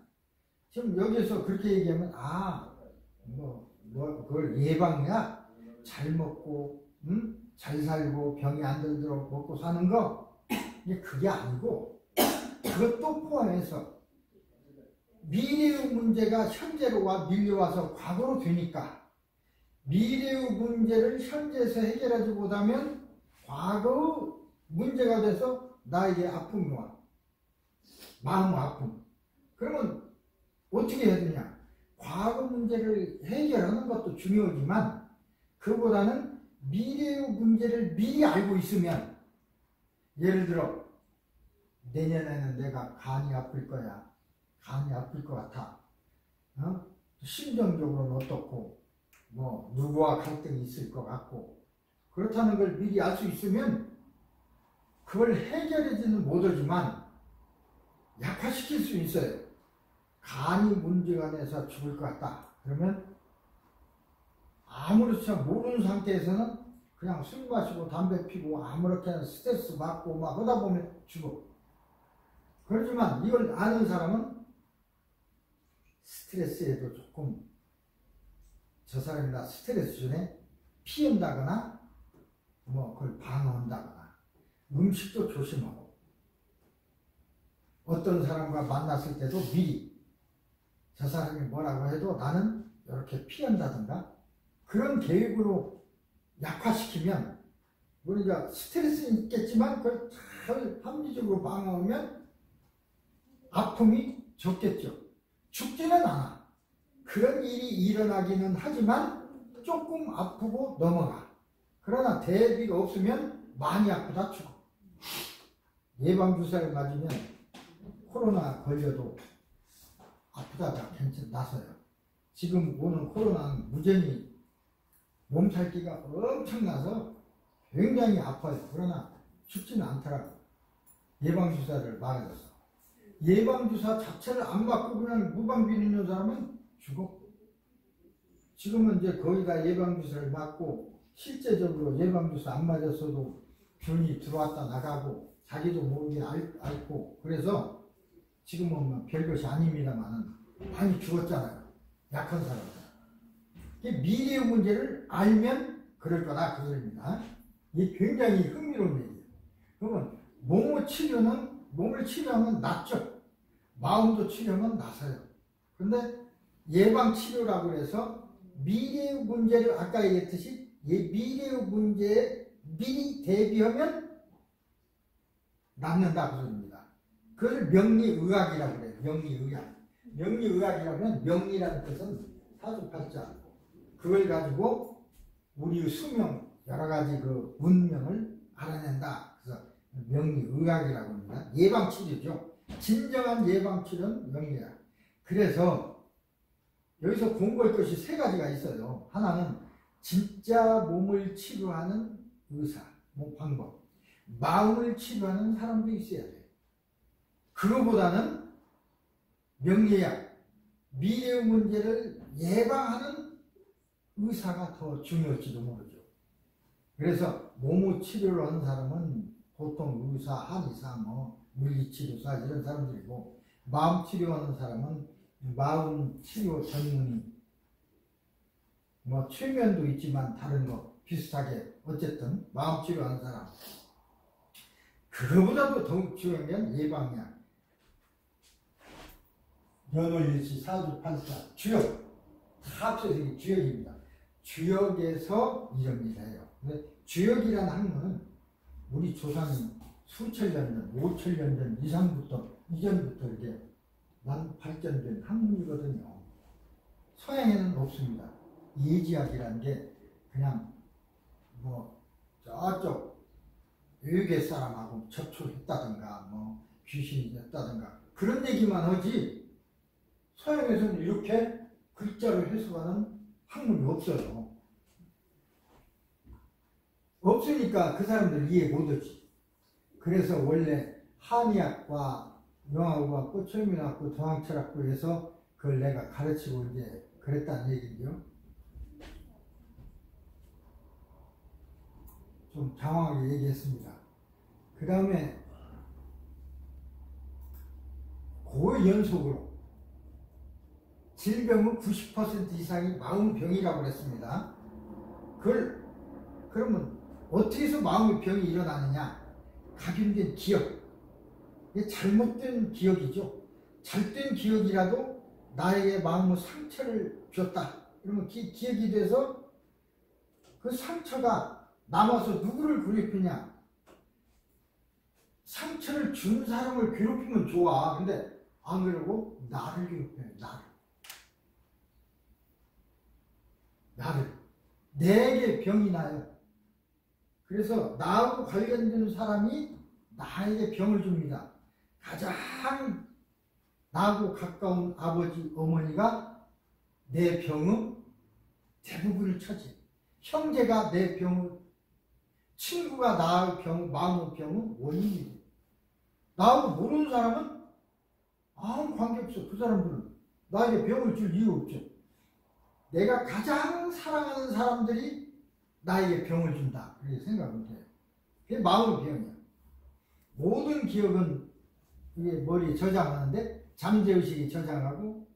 Speaker 1: 지금 여기서 그렇게 얘기하면 그걸 예방약 잘 먹고 잘 살고 병이 안 들도록 먹고 사는 거, 그게 아니고, 그것도 포함해서 미래의 문제가 현재로 밀려와서 과거로 되니까 미래의 문제를 현재에서 해결하지 못하면 과거의 문제가 돼서 나에게 아픔이 와. 마음 아픔. 그러면 어떻게 해야 되냐. 과거 문제를 해결하는 것도 중요하지만 그보다는 미래의 문제를 미리 알고 있으면, 예를 들어 내년에는 내가 간이 아플 거야. 간이 아플 것 같아. 심정적으로는 어떻고, 누구와 갈등이 있을 것 같고, 그렇다는 걸 미리 알 수 있으면 그걸 해결하지는 못하지만 약화시킬 수 있어요. 간이 문제가 돼서 죽을 것 같다. 그러면 아무렇지 모르는 상태에서는 그냥 술 마시고 담배 피고 아무렇게나 스트레스 받고 막 하다 보면 죽어. 그렇지만 이걸 아는 사람은 스트레스에도 조금, 저 사람이 나 스트레스 전에 피한다거나 그걸 방어한다거나 음식도 조심하고, 어떤 사람과 만났을 때도 미리 저 사람이 뭐라고 해도 나는 이렇게 피한다든가 그런 계획으로 약화시키면, 우리가 스트레스는 있겠지만 그걸 잘 합리적으로 방어하면 아픔이 적겠죠. 죽지는 않아. 그런 일이 일어나기는 하지만 조금 아프고 넘어가. 그러나 대비가 없으면 많이 아프다 죽어. 예방주사를 맞으면 코로나 걸려도 아프다가 나서요. 지금 오는 코로나는 무전이 몸살기가 엄청나서 굉장히 아파요. 그러나 죽지는 않더라고. 예방주사를 맞았어. 예방주사 자체를 안 맞고 그냥 무방비 있는 사람은 죽어. 지금은 이제 거의 다 예방주사를 맞고, 실제적으로 예방주사 안 맞았어도 병이 들어왔다 나가고 자기도 모르게 앓고, 그래서 지금은 별것이 아닙니다만 많이 죽었잖아요. 약한 사람들. 미래의 문제를 알면 그럴 거다, 그 소리입니다. 이게 굉장히 흥미로운 얘기예요. 그러면 몸을 치료하면 낫죠. 마음도 치료하면 나서요. 근데 예방치료라고 해서 미래의 문제를, 아까 얘기했듯이 미래의 문제에 미리 대비하면 낫는다, 그 소리입니다. 그걸 명리의학이라고 그래요. 명리의학. 명리의학이라고 하면, 명리라는 뜻은 사주팔자, 그걸 가지고 우리의 수명, 여러 가지 그 운명을 알아낸다. 그래서 명리의학이라고 합니다. 예방치료죠. 진정한 예방치료는 명리의학. 그래서 여기서 공부할 것이 세 가지가 있어요. 하나는 진짜 몸을 치료하는 의사, 방법. 마음을 치료하는 사람도 있어야 돼요. 그거보다는 명리학, 미래의 문제를 예방하는 의사가 더 중요할지도 모르죠. 그래서 몸의 치료를 하는 사람은 보통 의사, 한의사, 물리치료사 이런 사람들이고, 마음 치료하는 사람은 마음 치료 전문의, 최면도 있지만 다른 거 비슷하게 어쨌든 마음 치료하는 사람. 그거보다도 더욱 중요한 건 예방약. 연월일치, 사주팔자, 주역, 다 합쳐서 이게 주역입니다. 주역에서 이런 일을 해요. 근데 주역이라는 학문은 우리 조상이 수천 년 전, 5천 년 전 이전부터 이게 발전된 학문이거든요. 서양에는 없습니다. 예지학이라는 게 그냥 뭐 저쪽 외계 사람하고 접촉했다든가 뭐 귀신이 됐다든가 그런 얘기만 하지 서양에서는 이렇게 글자로 해석하는 학문이 없어요. 없으니까 그 사람들 이해 못하지. 그래서 원래 한의학과 영화학과 철민학과 도항철학과에서 그걸 내가 가르치고 이제 그랬다는 얘기죠. 좀 장황하게 얘기했습니다. 그 다음에 고연속으로 질병은 90% 이상이 마음병이라고 그랬습니다. 그러면 어떻게 해서 마음의 병이 일어나느냐? 각인된 기억. 이게 잘못된 기억이죠. 잘된 기억이라도 나에게 마음의 상처를 줬다. 그러면 기억이 돼서 그 상처가 남아서 누구를 괴롭히냐? 상처를 준 사람을 괴롭히면 좋아. 근데 안 그러고 나를 괴롭혀요. 나를. 내게 병이 나요. 그래서 나하고 관련된 사람이 나에게 병을 줍니다. 가장 나하고 가까운 아버지, 어머니가 내 병은 대부분을 차지해요. 형제가 내 병을, 친구가 나의 병, 마음의 병은 원인이에요. 나하고 모르는 사람은 아무 관계없어. 그 사람들은 나에게 병을 줄 이유 없죠. 내가 가장 사랑하는 사람들이 나에게 병을 준다. 그렇게 생각하면 돼요. 그게 마음의 병이야. 모든 기억은 이게 머리에 저장하는데 잠재의식이 저장하고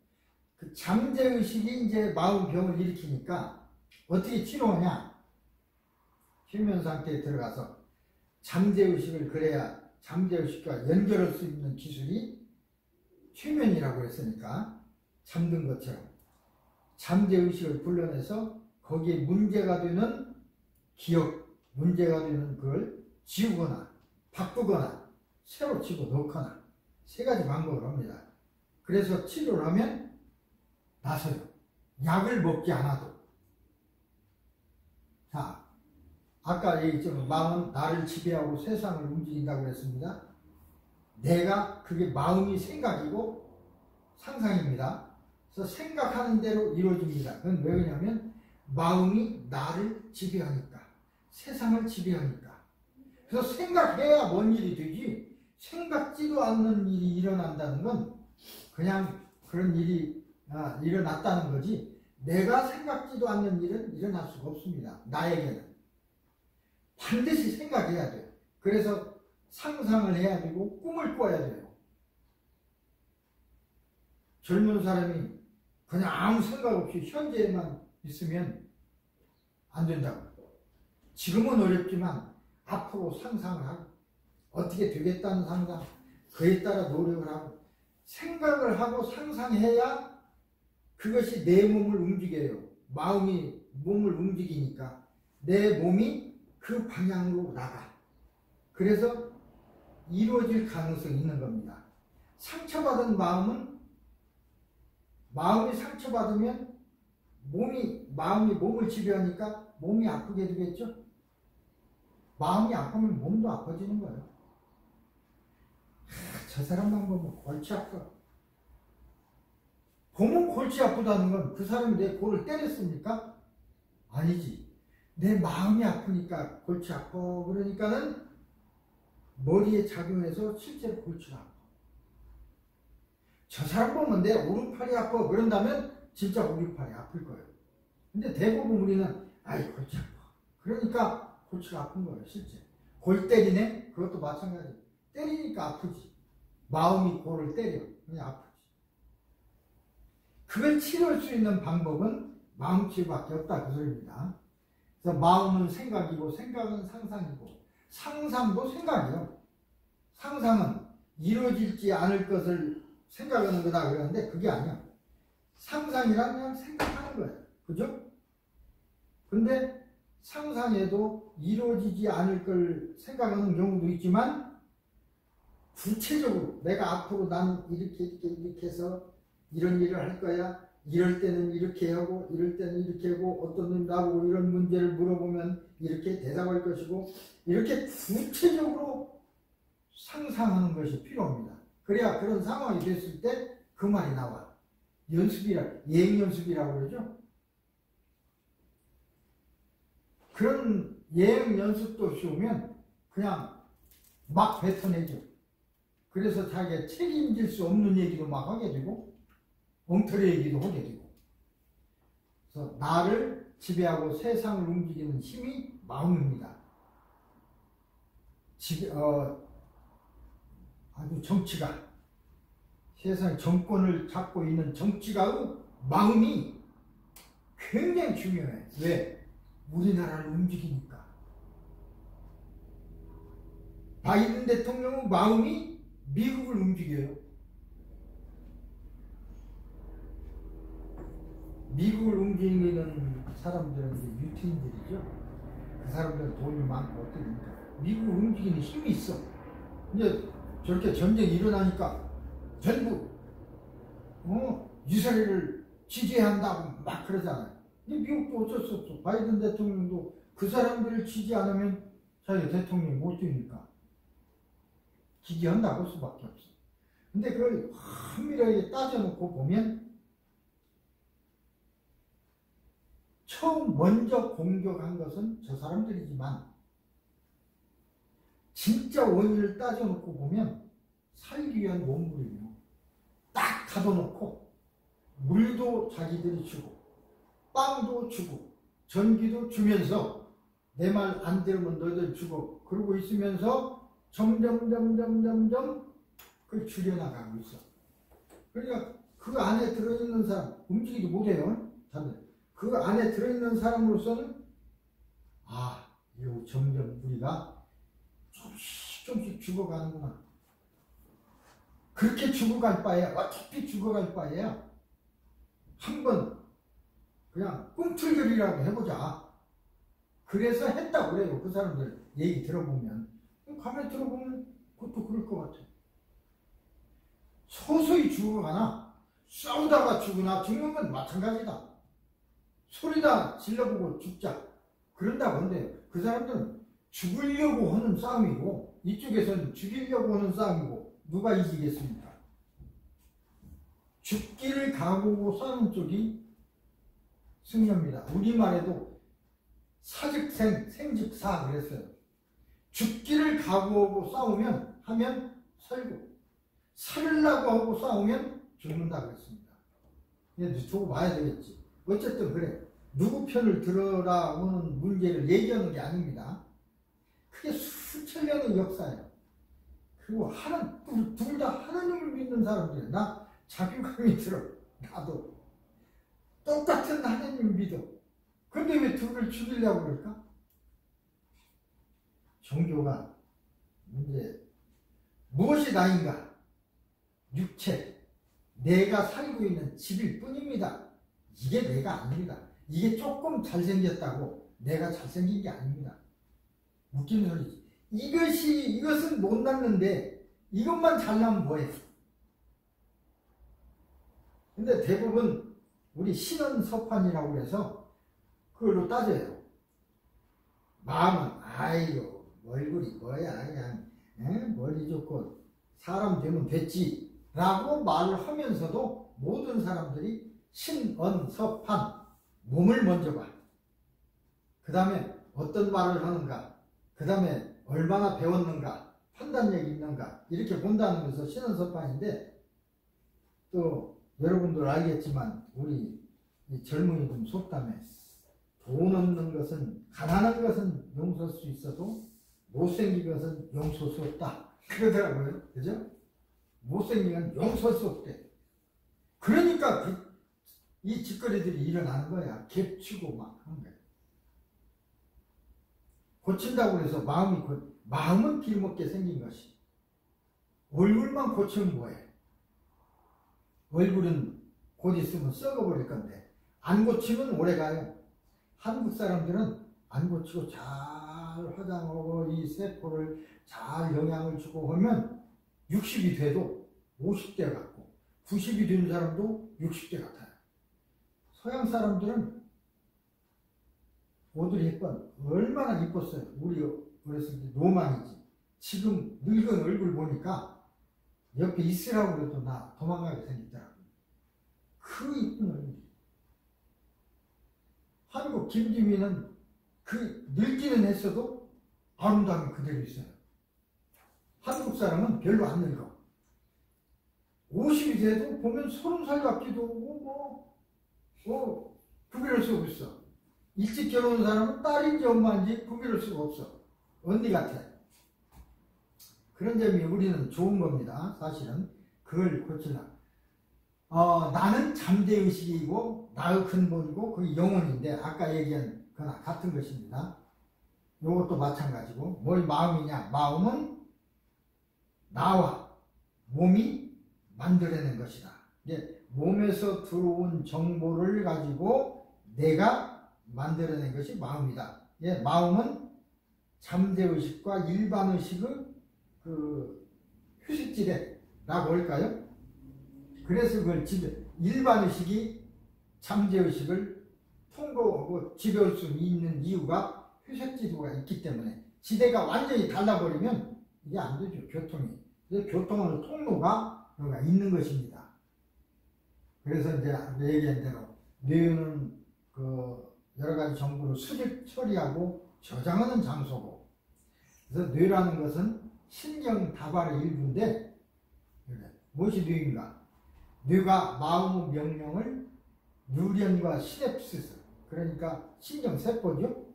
Speaker 1: 그 잠재의식이 이제 마음의 병을 일으키니까 어떻게 치료하냐? 휴면 상태에 들어가서 잠재의식을 그래야 잠재의식과 연결할 수 있는 기술이 휴면이라고 했으니까 잠든 것처럼 잠재의식을 불러내서 거기에 문제가 되는 기억, 문제가 되는 그걸 지우거나 바꾸거나 새로 집어넣거나 세 가지 방법을 합니다. 그래서 치료를 하면 나서요. 약을 먹지 않아도. 자, 아까 얘기했지만 마음은 나를 지배하고 세상을 움직인다고 그랬습니다. 그게 마음이 생각이고 상상입니다. 그래서 생각하는 대로 이루어집니다. 그건 왜 그러냐면 마음이 나를 지배하니까, 세상을 지배하니까. 그래서 생각해야 뭔 일이 되지, 생각지도 않는 일이 일어난다는 건 그냥 그런 일이 일어났다는 거지, 내가 생각지도 않는 일은 일어날 수가 없습니다. 나에게는. 반드시 생각해야 돼요. 그래서 상상을 해야 되고 꿈을 꿔야 돼요. 젊은 사람이 그냥 아무 생각 없이 현재에만 있으면 안 된다고. 지금은 어렵지만 앞으로 상상을 하고 어떻게 되겠다는 상상, 그에 따라 노력을 하고 생각을 하고 상상해야 그것이 내 몸을 움직여요. 마음이 몸을 움직이니까 내 몸이 그 방향으로 나가. 그래서 이루어질 가능성이 있는 겁니다. 상처받은 마음이 상처받으면 마음이 몸을 지배하니까 몸이 아프게 되겠죠? 마음이 아프면 몸도 아파지는 거예요. 저 사람만 보면 골치 아파. 보면 골치 아프다는 건 그 사람이 내 골을 때렸습니까? 아니지. 내 마음이 아프니까 골치 아파. 그러니까는 머리에 작용해서 실제로 골치가 아파. 저 사람 보면 내 오른팔이 아파. 그런다면 진짜 오른팔이 아플 거예요. 근데 대부분 우리는 골치 아파. 그러니까 골치가 아픈 거예요. 실제. 골 때리네? 그것도 마찬가지. 때리니까 아프지. 마음이 골을 때려. 그냥 아프지. 그걸 치료할 수 있는 방법은 마음 치유밖에 없다. 그 소리입니다. 그래서 마음은 생각이고 생각은 상상이고 상상도 생각이에요. 상상은 이루어질지 않을 것을 생각하는 거다 그러는데 그게 아니야. 상상이란 그냥 생각하는 거예요. 그죠? 근데 상상에도 이루어지지 않을 걸 생각하는 경우도 있지만 구체적으로 내가 앞으로 난 이렇게 해서 이런 일을 할 거야. 이럴 때는 이렇게 하고 이럴 때는 이렇게 하고 어떤 분 나보고 이런 문제를 물어보면 이렇게 대답할 것이고 이렇게 구체적으로 상상하는 것이 필요합니다. 그래야 그런 상황이 됐을 때 그 말이 나와. 예행 연습이라고 그러죠. 그런 예행 연습도 없이 오면 그냥 막 뱉어내죠. 그래서 자기가 책임질 수 없는 얘기도 막 하게 되고 엉터리 얘기도 하게 되고. 그래서 나를 지배하고 세상을 움직이는 힘이 마음입니다. 아주 정치가 세상 정권을 잡고 있는 정치가의 마음이 굉장히 중요해. 왜? 우리나라를 움직이니까. 바이든 대통령의 마음이 미국을 움직여요. 미국을 움직이는 사람들은 이제 유태인들이죠. 그 사람들은 돈이 많고 어떠니까 미국을 움직이는 힘이 있어. 이제 저렇게 전쟁이 일어나니까 전부 이스라엘을 지지해야 한다고 막 그러잖아요. 근데 미국도 어쩔 수 없어. 바이든 대통령도 그 사람들을 지지 않으면 자기가 대통령이 못 되니까 지지한다고 할 수밖에 없어. 근데 그걸 엄밀하게 따져놓고 보면 처음 먼저 공격한 것은 저 사람들이지만 진짜 원인을 따져놓고 보면 살기 위한 몸부림이요. 딱 가둬놓고 물도 자기들이 주고 빵도 주고 전기도 주면서 내 말 안 들으면 너희들 주고 그러고 있으면서 점점 그걸 줄여나가고 있어. 그러니까 그 안에 들어있는 사람 움직이지 못해요. 다들 그 안에 들어있는 사람으로서는 이거 점점 우리가 조금씩 죽어가는구나. 그렇게 죽어갈 바에 어차피 죽어갈 바에야 한번 그냥 꿈틀거리라고 해보자. 그래서 했다고 그래요. 그 사람들 얘기 들어보면 가만히 들어보면 그것도 그럴 것 같아요. 서서히 죽어가나 싸우다가 죽으나 죽는 건 마찬가지다. 소리다 질러보고 죽자 그런다고 한대요. 그 사람들은 죽으려고 하는 싸움이고 이쪽에서는 죽이려고 하는 싸움이고 누가 이기겠습니까? 죽기를 각오하고 싸우는 쪽이 승리입니다. 우리말에도 사즉생, 생즉사 그랬어요. 죽기를 각오하고 싸우면 하면 살고 살으려고 하고 싸우면 죽는다 그랬습니다. 이제 두고 봐야 되겠지. 어쨌든 그래. 누구 편을 들어라 하는 문제를 얘기하는 게 아닙니다. 그게 수천 년의 역사예요. 그리고 둘 다 하나님을 믿는 사람들이에요. 나 자괴감이 들어. 나도 똑같은 하나님을 믿어. 그런데 왜 둘을 죽이려고 그럴까? 종교가 이제 무엇이 나인가? 육체, 내가 살고 있는 집일 뿐입니다. 이게 내가 아닙니다. 이게 조금 잘생겼다고 내가 잘생긴 게 아닙니다. 웃기는 소리지. 이것은 못났는데 이것만 잘나면 뭐해? 근데 대부분 우리 신원서판이라고 해서 그걸로 따져요. 마음은 아이고 얼굴이 뭐야 그냥 머리 좋고 사람 되면 됐지 라고 말을 하면서도 모든 사람들이 신언서판 몸을 먼저 봐. 그 다음에 어떤 말을 하는가, 그 다음에 얼마나 배웠는가, 판단력이 있는가 이렇게 본다는 것은 신언서판인데 또 여러분들 알겠지만 우리 젊은이 좀 속담에 돈 없는 것은 가난한 것은 용서할 수 있어도 못생긴 것은 용서할 수 없다 그러더라고요. 그죠? 못생긴 건 용서할 수 없대. 그러니까 이 짓거리들이 일어나는 거야. 갭치고 막 하는 거야. 고친다고 해서 마음은 길먹게 생긴 것이. 얼굴만 고치면 뭐해? 얼굴은 곧 있으면 썩어버릴 건데 안 고치면 오래가요. 한국 사람들은 안 고치고 잘 화장하고 이 세포를 잘 영양을 주고 하면 60이 돼도 50대 같고 90이 된 사람도 60대 같아요. 서양 사람들은 오드리 헵번 얼마나 이뻤어요. 우리 어렸을 때 로망이지. 지금 늙은 얼굴 보니까 옆에 있으라고 해도 나 도망가게 생겼더라고요. 그 이쁜 얼굴. 한국 김지민은 그 늙기는 했어도 아름다움이 그대로 있어요. 한국 사람은 별로 안 늙어. 50이 돼도 보면 30살 같기도 하고 구별할 수가 없어. 일찍 결혼한 사람은 딸인지 엄마인지 구별할 수가 없어. 언니 같아. 그런 점이 우리는 좋은 겁니다. 사실은 그걸 고치려. 나는 잠재의식이고 나의 근본이고 그게 영혼인데 아까 얘기한 거나 같은 것입니다. 이것도 마찬가지고 뭘 마음이냐? 마음은 나와 몸이 만들어낸 것이다. 이게 몸에서 들어온 정보를 가지고 내가 만들어낸 것이 마음이다. 예, 마음은 잠재의식과 일반의식의 그 휴식지대라고 할까요? 그래서 그걸 일반의식이 잠재의식을 통과하고 지배할 수 있는 이유가 휴식지도가 있기 때문에 지대가 완전히 달라버리면 이게 안 되죠. 교통이. 교통은 통로가 있는 것입니다. 그래서 이제 얘기한 대로 뇌는 그 여러 가지 정보를 수집 처리하고 저장하는 장소고, 그래서 뇌라는 것은 신경 다발의 일부인데 무엇이 뇌인가? 뇌가 마음의 명령을 뉴런과 시냅시스, 그러니까 신경세포죠.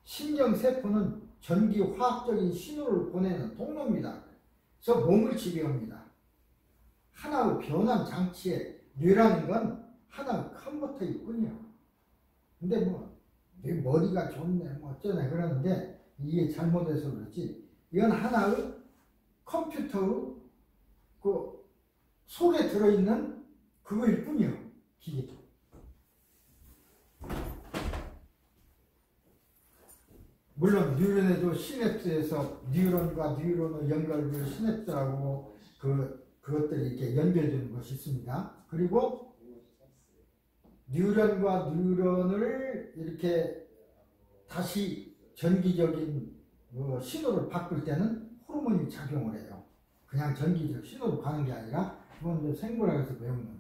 Speaker 1: 신경세포는 전기 화학적인 신호를 보내는 통로입니다. 그래서 몸을 지배합니다. 하나의 변환 장치에 뇌라는 건 하나의 컴퓨터일 뿐이에요. 근데 내 머리가 좋네 어쩌네 그러는데 이게 잘못해서 그렇지, 이건 하나의 컴퓨터의 그 속에 들어있는 그거일 뿐이에요. 기계도. 물론 뉴런에도 시냅스에서 뉴런과 뉴런의 연결을 시냅스라고 그것들이 이렇게 연결되는 것이 있습니다. 그리고 뉴런과 뉴런을 이렇게 다시 전기적인 신호를 바꿀 때는 호르몬이 작용을 해요. 그냥 전기적 신호로 가는 게 아니라 그건 생물학에서 배우는.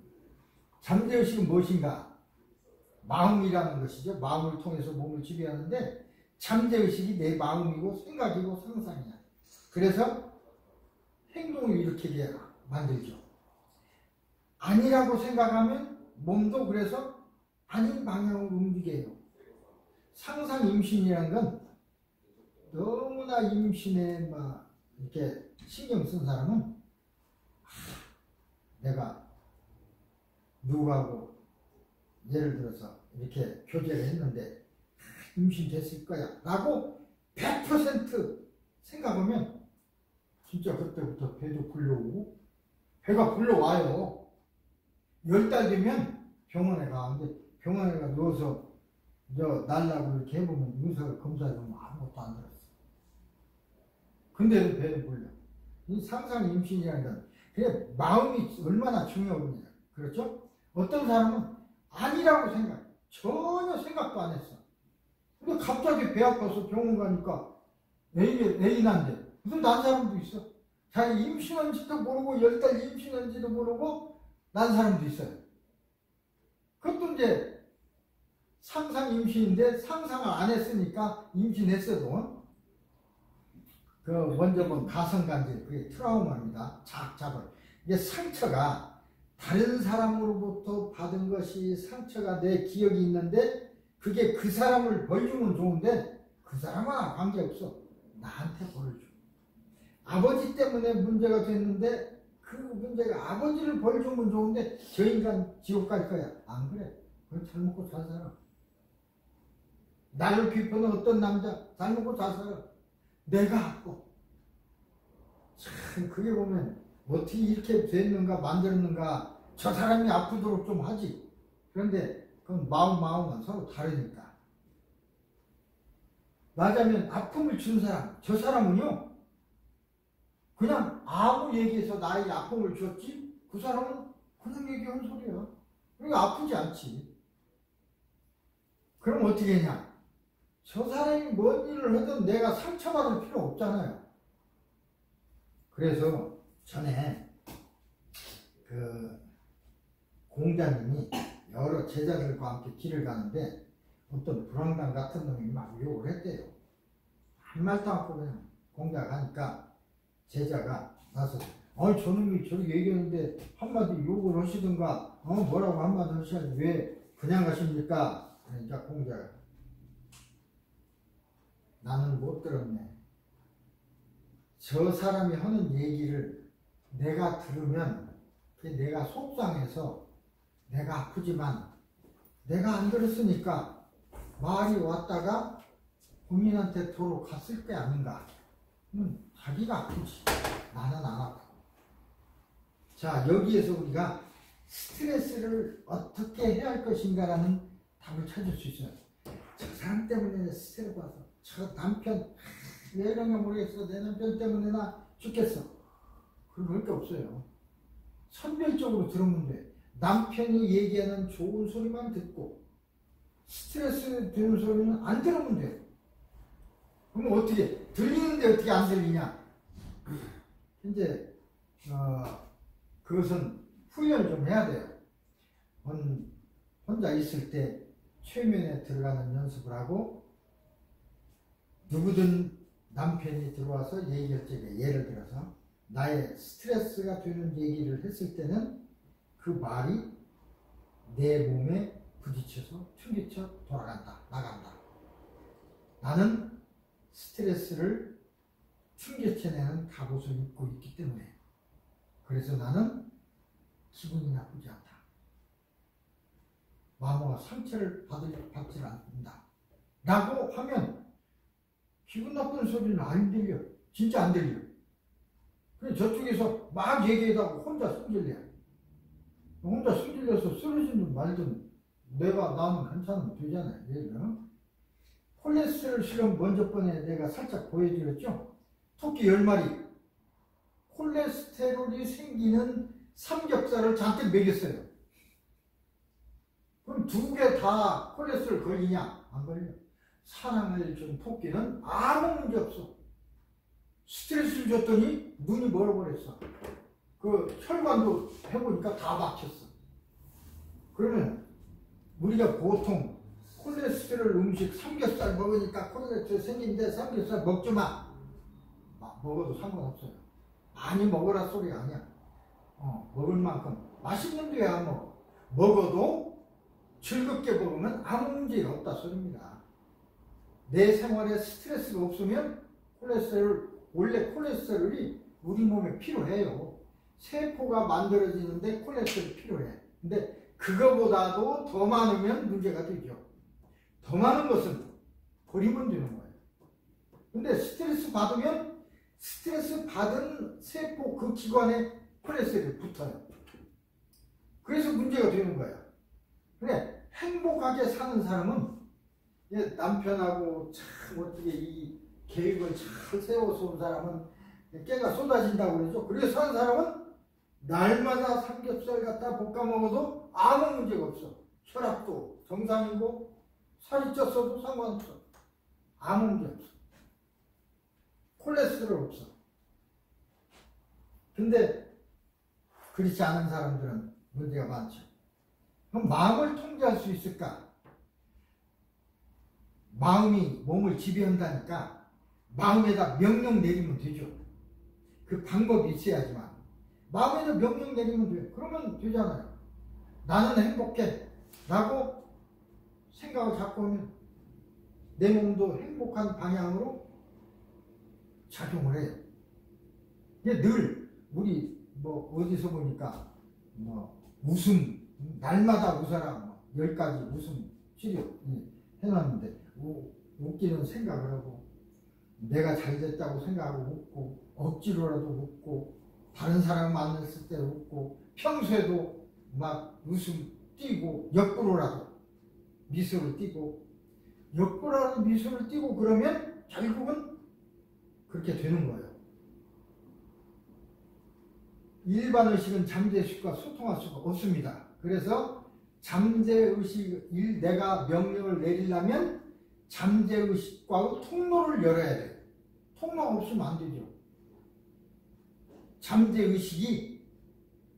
Speaker 1: 잠재의식은 무엇인가? 마음이라는 것이죠. 마음을 통해서 몸을 지배하는데 잠재의식이 내 마음이고 생각이고 상상이야. 그래서 행동을 일으키게 만들죠. 아니라고 생각하면 몸도 그래서 아닌 방향으로 움직여요. 상상 임신이라는 건 너무나 임신에 막 이렇게 신경 쓴 사람은 내가 누구하고 예를 들어서 이렇게 교제를 했는데 임신됐을 거야 라고 100% 생각하면 진짜 그때부터 배도 불러오고 배가 불러와요. 10달 되면 병원에 가는데 병원에 가 누워서 날라고 이렇게 해보면 의사가 검사해보면 아무것도 안 들었어. 근데도 배도 불러. 이 상상 임신이라는 건 그냥 마음이 얼마나 중요합니다. 그렇죠? 어떤 사람은 아니라고 생각, 전혀 생각도 안 했어. 근데 갑자기 배 아파서 병원 가니까 애인 난데 무슨 난 사람도 있어. 자기 임신한지도 모르고 10달 임신한지도 모르고 난 사람도 있어요. 그것도 이제 상상 임신인데 상상을 안 했으니까 임신했어도 먼저 가성간질, 그게 트라우마입니다. 자극. 이게 상처가 다른 사람으로부터 받은 것이 상처가 내 기억이 있는데 그게 그 사람을 벌 주면 좋은데 그 사람과 관계없어. 나한테 벌을 줘. 아버지 때문에 문제가 됐는데 그 문제가 아버지를 벌 주면 좋은데 저 인간 지옥 갈 거야. 안 그래. 그건 잘 먹고 잘 살아. 나를 비판은 어떤 남자 잘 먹고 잘 살아. 내가 아고. 참 그게 보면 어떻게 이렇게 됐는가 만들었는가. 저 사람이 아프도록 좀 하지. 그런데 그건 마음은 서로 다르니까. 맞으면 아픔을 준 사람, 저 사람은요 그냥 아무 얘기해서 나에게 아픔을 줬지 그 사람은 그냥 얘기한 소리야. 그러니까 아프지 않지. 그럼 어떻게 했냐? 저 사람이 뭔 일을 하든 내가 상처받을 필요 없잖아요. 그래서 전에 그 공자님이 여러 제자들과 함께 길을 가는데 어떤 불황당 같은 놈이 막 욕을 했대요. 한 말도 않고 그냥 공자가 가니까 제자가 나서 저놈이 저렇게 얘기하는데 한마디 욕을 하시든가 뭐라고 한마디 하셔야지 왜 그냥 가십니까? 그러니까 공자가 나는 못 들었네. 저 사람이 하는 얘기를 내가 들으면 내가 속상해서 내가 아프지만 내가 안 들었으니까 말이 왔다가 본인한테 도로 갔을 게 아닌가. 자기가 아프지. 나는 안 아프고. 자, 여기에서 우리가 스트레스를 어떻게 해야 할 것인가라는 답을 찾을 수 있어요. 저 사람 때문에 스트레스 받아서 저 남편 왜 이런가 모르겠어. 내 남편 때문에 나 죽겠어. 그럴 게 없어요. 선별적으로 들으면 돼. 남편이 얘기하는 좋은 소리만 듣고 스트레스 되는 소리는 안 들으면 돼. 그럼 어떻게 들리는데 어떻게 안 들리냐? 이제 그것은 훈련을 좀 해야 돼요. 혼자 있을 때 최면에 들어가는 연습을 하고 누구든 남편이 들어와서 얘기할 적에 예를 들어서 나의 스트레스가 되는 얘기를 했을 때는 그 말이 내 몸에 부딪혀서 튕기쳐 돌아간다. 나간다. 나는 스트레스를 튕겨쳐내는 갑옷을 입고 있기 때문에 그래서 나는 기분이 나쁘지 않다. 마모가 상처를 받지 않는다. 라고 하면 기분 나쁜 소리는 안 들려. 진짜 안 들려. 그래서 저쪽에서 막 얘기하다가 혼자 승질내. 혼자 승질내서 쓰러지든 말든 나는 괜찮으면 되잖아요. 얘가. 콜레스테롤 실험 먼저 번에 내가 살짝 보여드렸죠? 토끼 10마리. 콜레스테롤이 생기는 삼겹살을 잔뜩 먹였어요. 그럼 2개 다 콜레스테롤 걸리냐? 안 걸려. 사랑을 준 토끼는 아무 문제 없어. 스트레스를 줬더니 눈이 멀어버렸어. 그 혈관도 해보니까 다 막혔어. 그러면 우리가 보통 콜레스테롤 음식 삼겹살 먹으니까 콜레스테롤 생긴데 삼겹살 먹지 마. 먹어도 상관없어요. 많이 먹으라 소리가 아니야. 먹을 만큼 맛있는 데야 먹어도 즐겁게 먹으면 아무 문제가 없다 소리입니다. 내 생활에 스트레스가 없으면 원래 콜레스테롤이 우리 몸에 필요해요. 세포가 만들어지는데 콜레스테롤이 필요해. 근데 그거보다도 더 많으면 문제가 되죠. 더 많은 것은 버리면 되는 거예요. 근데 스트레스 받으면 스트레스 받은 세포 그 기관에 콜레스테롤이 붙어요. 그래서 문제가 되는 거예요. 근데 행복하게 사는 사람은 남편하고 참 어떻게 이 계획을 잘 세워서 온 사람은 깨가 쏟아진다고 그러죠. 그래서 사는 사람은 날마다 삼겹살 갖다 볶아 먹어도 아무 문제가 없어. 혈압도 정상이고 살이 쪘어도 상관없어. 아무 문제 없어. 콜레스테롤 없어. 근데 그렇지 않은 사람들은 문제가 많죠. 그럼 마음을 통제할 수 있을까? 마음이 몸을 지배한다니까 마음에다 명령 내리면 되죠. 그 방법이 있어야지만 마음에다 명령 내리면 돼요. 그러면 되잖아요. 나는 행복해 라고 생각을 잡고 오면 내 몸도 행복한 방향으로 작용을 해요. 이게 늘 우리 어디서 보니까 웃음 날마다 웃어라 10가지 웃음 치료 해놨는데 웃기는 생각을 하고 내가 잘됐다고 생각하고 웃고 억지로라도 웃고 다른 사람 만났을 때 웃고 평소에도 막 웃음 띄고 역부로라도 미소를 띄고 역부로라도 미소를 띄고 그러면 결국은 그렇게 되는 거예요. 일반 의식은 잠재의식과 소통할 수가 없습니다. 그래서 잠재의식, 내가 명령을 내리려면 잠재의식과의 통로를 열어야 돼요. 통로가 없으면 안 되죠.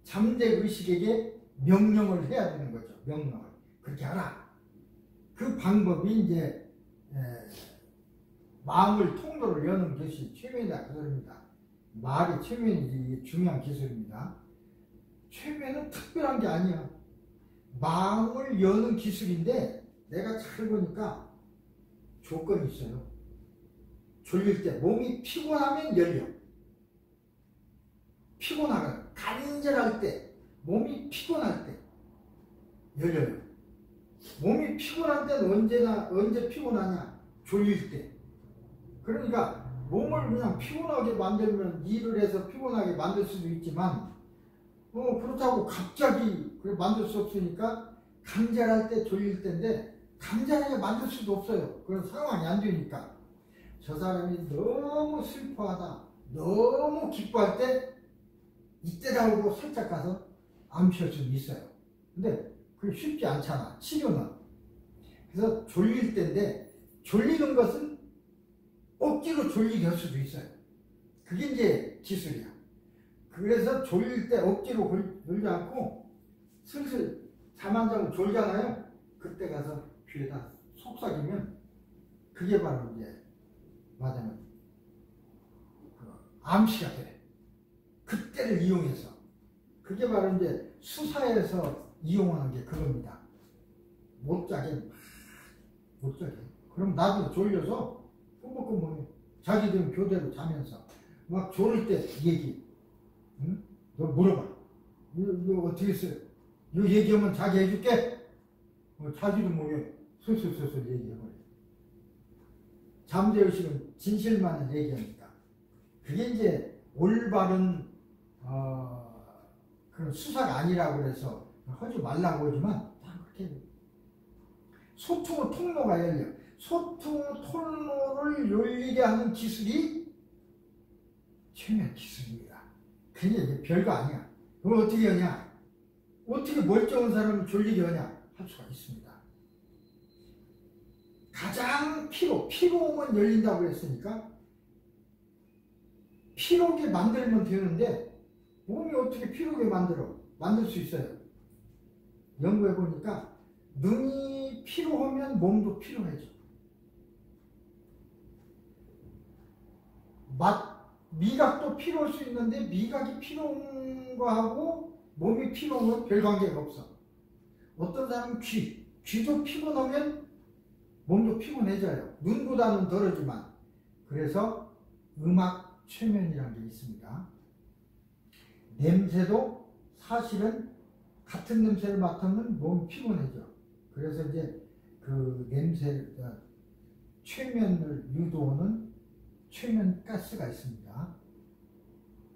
Speaker 1: 잠재의식에게 명령을 해야 되는 거죠. 명령을. 그렇게 하라. 그 방법이 이제 마음을 통로를 여는 것이 최면이다. 그럽니다. 말이 최면이지 중요한 기술입니다. 최면은 특별한 게 아니야. 마음을 여는 기술인데 내가 잘 보니까 조건이 있어요. 졸릴 때 몸이 피곤하면 열려. 피곤하거나 간절할 때, 몸이 피곤할 때 열려요. 몸이 피곤할 때는 언제 피곤하냐? 졸릴 때. 그러니까 몸을 그냥 피곤하게 만들면 일을 해서 피곤하게 만들 수도 있지만 그렇다고 갑자기 만들 수 없으니까 간절할 때, 졸릴 때인데 간절하게 만들 수도 없어요. 그런 상황이 안 되니까. 저 사람이 너무 슬퍼하다, 너무 기뻐할 때 이때라고 살짝 가서 암시할 수도 있어요. 근데 그게 쉽지 않잖아, 치료는. 그래서 졸릴 때인데 졸리는 것은 억지로 졸리게 할 수도 있어요. 그게 이제 기술이야. 그래서 졸릴 때 억지로 졸지 않고 슬슬 잠 안 자고 졸잖아요. 그때 가서 귀에다 속삭이면 그게 바로 이제 맞으면 암시가 돼. 그때를 이용해서. 그게 바로 이제 수사에서 이용하는 게 그겁니다. 못 자게. 그럼 나도 졸려서 끔뻑끔뻑해. 자기들은 교대로 자면서 막 졸을 때 얘기. 응? 너 물어봐. 이거 어떻게 했어요? 이거 얘기하면 자기 해줄게. 자기도 모르게 술술술술 얘기해버려. 잠재의식은 진실만을 얘기하니까. 그게 이제 올바른 그런 수사가 아니라고 그래서 하지 말라고 하지만 다 그렇게 소통의 통로가 열려. 소통의 통로를 열리게 하는 기술이 최면 기술입니다. 그게 이제 별거 아니야. 그걸 어떻게 하냐? 어떻게 멀쩡한 사람을 졸리게 하냐? 할 수가 있습니다. 가장 피로만 열린다고 했으니까 피로게 만들면 되는데 몸이 어떻게 피로게 만들 수 있어요? 연구해 보니까 눈이 피로하면 몸도 피로해져. 미각도 피로할 수 있는데 미각이 피로한 거하고 몸이 피로한 건 별 관계가 없어. 어떤 사람은 귀도 피곤하면 몸도 피곤해져요. 눈보다는 덜하지만. 그래서 음악 최면이라는 게 있습니다. 냄새도 사실은 같은 냄새를 맡으면 몸이 피곤해져. 그래서 이제 그 냄새 최면을 유도하는 최면 가스가 있습니다.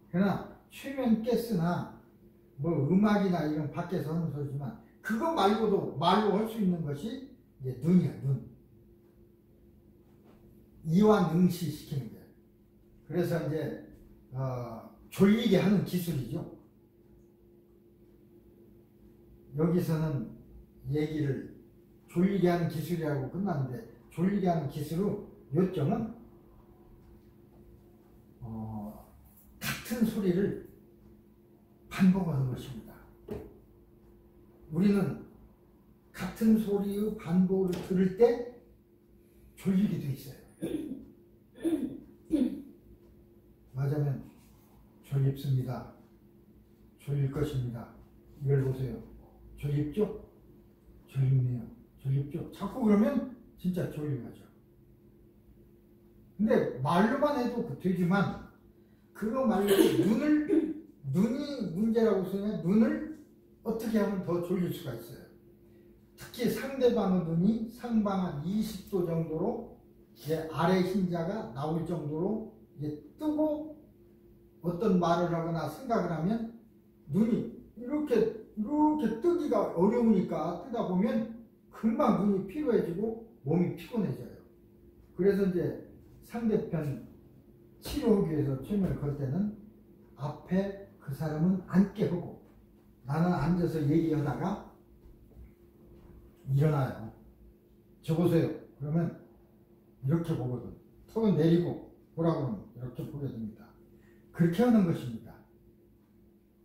Speaker 1: 그러나 최면 가스나 뭐 음악이나 이런 밖에서 하는 소리지만 그거 말고도 말로 할 수 있는 것이 이제 눈이야, 눈. 이완응시 시키는 거예요. 그래서 이제 졸리게 하는 기술이죠. 여기서는 얘기를 졸리게 하는 기술이라고 끝났는데 졸리게 하는 기술의 요점은 같은 소리를 반복하는 것입니다. 우리는 같은 소리의 반복을 들을 때 졸리게 돼 있어요. 맞으면 졸립습니다. 졸릴 것입니다. 이걸 보세요. 졸립죠? 졸립네요. 졸립죠? 자꾸 그러면 진짜 졸리죠. 근데 말로만 해도 되지만 그거 말고 눈이 문제라고 생각해. 눈을 어떻게 하면 더 졸릴 수가 있어요. 특히 상대방의 눈이 상방 한 20도 정도로 이제 아래 흰자가 나올 정도로 이제 뜨고 어떤 말을 하거나 생각을 하면 눈이 이렇게 뜨기가 어려우니까 뜨다 보면 금방 눈이 피로해지고 몸이 피곤해져요. 그래서 이제 상대편 치료하기 위해서 최면을 걸 때는 앞에 그 사람은 앉게 하고 나는 앉아서 얘기하다가 일어나요. 저보세요. 그러면 이렇게 보거든. 턱은 내리고 보라고 하면 이렇게 보게 됩니다. 그렇게 하는 것입니다.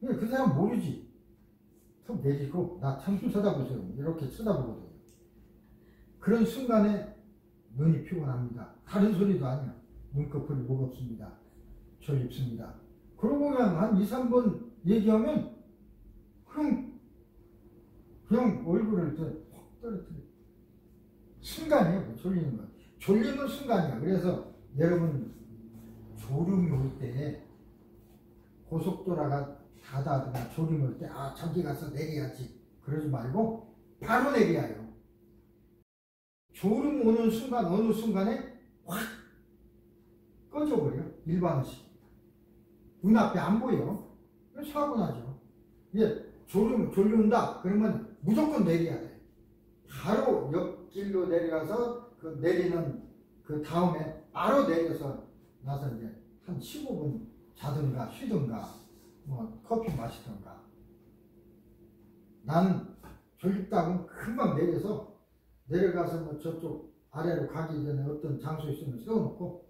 Speaker 1: 그 사람 모르지. 턱 내리고 나 참수 쳐다보세요. 이렇게 쳐다보거든요. 그런 순간에 눈이 피곤합니다. 다른 소리도 아니야. 눈꺼풀이 무겁습니다. 졸립습니다. 그러고 그냥 한 2, 3번 얘기하면 그냥 얼굴을 확 떨어뜨려. 순간이에요. 졸리는 거. 졸리는 순간이에요. 그래서 여러분 졸음이 올 때 고속도로가 닫아두거나 졸음이 올 때 저기 가서 내려야지 그러지 말고 바로 내려야 해요. 졸음 오는 순간 어느 순간에 확 꺼져버려요. 일반식. 눈앞에 안 보여. 사고 나죠. 졸린다 그러면 무조건 내려야 돼. 바로 옆길로 내려가서 그 내리는 그 다음에 바로 내려서 나서 이제 한 15분 자든가 쉬든가 뭐 커피 마시든가. 나는 졸립다고 금방 내려가서 뭐 저쪽 아래로 가기 전에 어떤 장소 있으면 세워놓고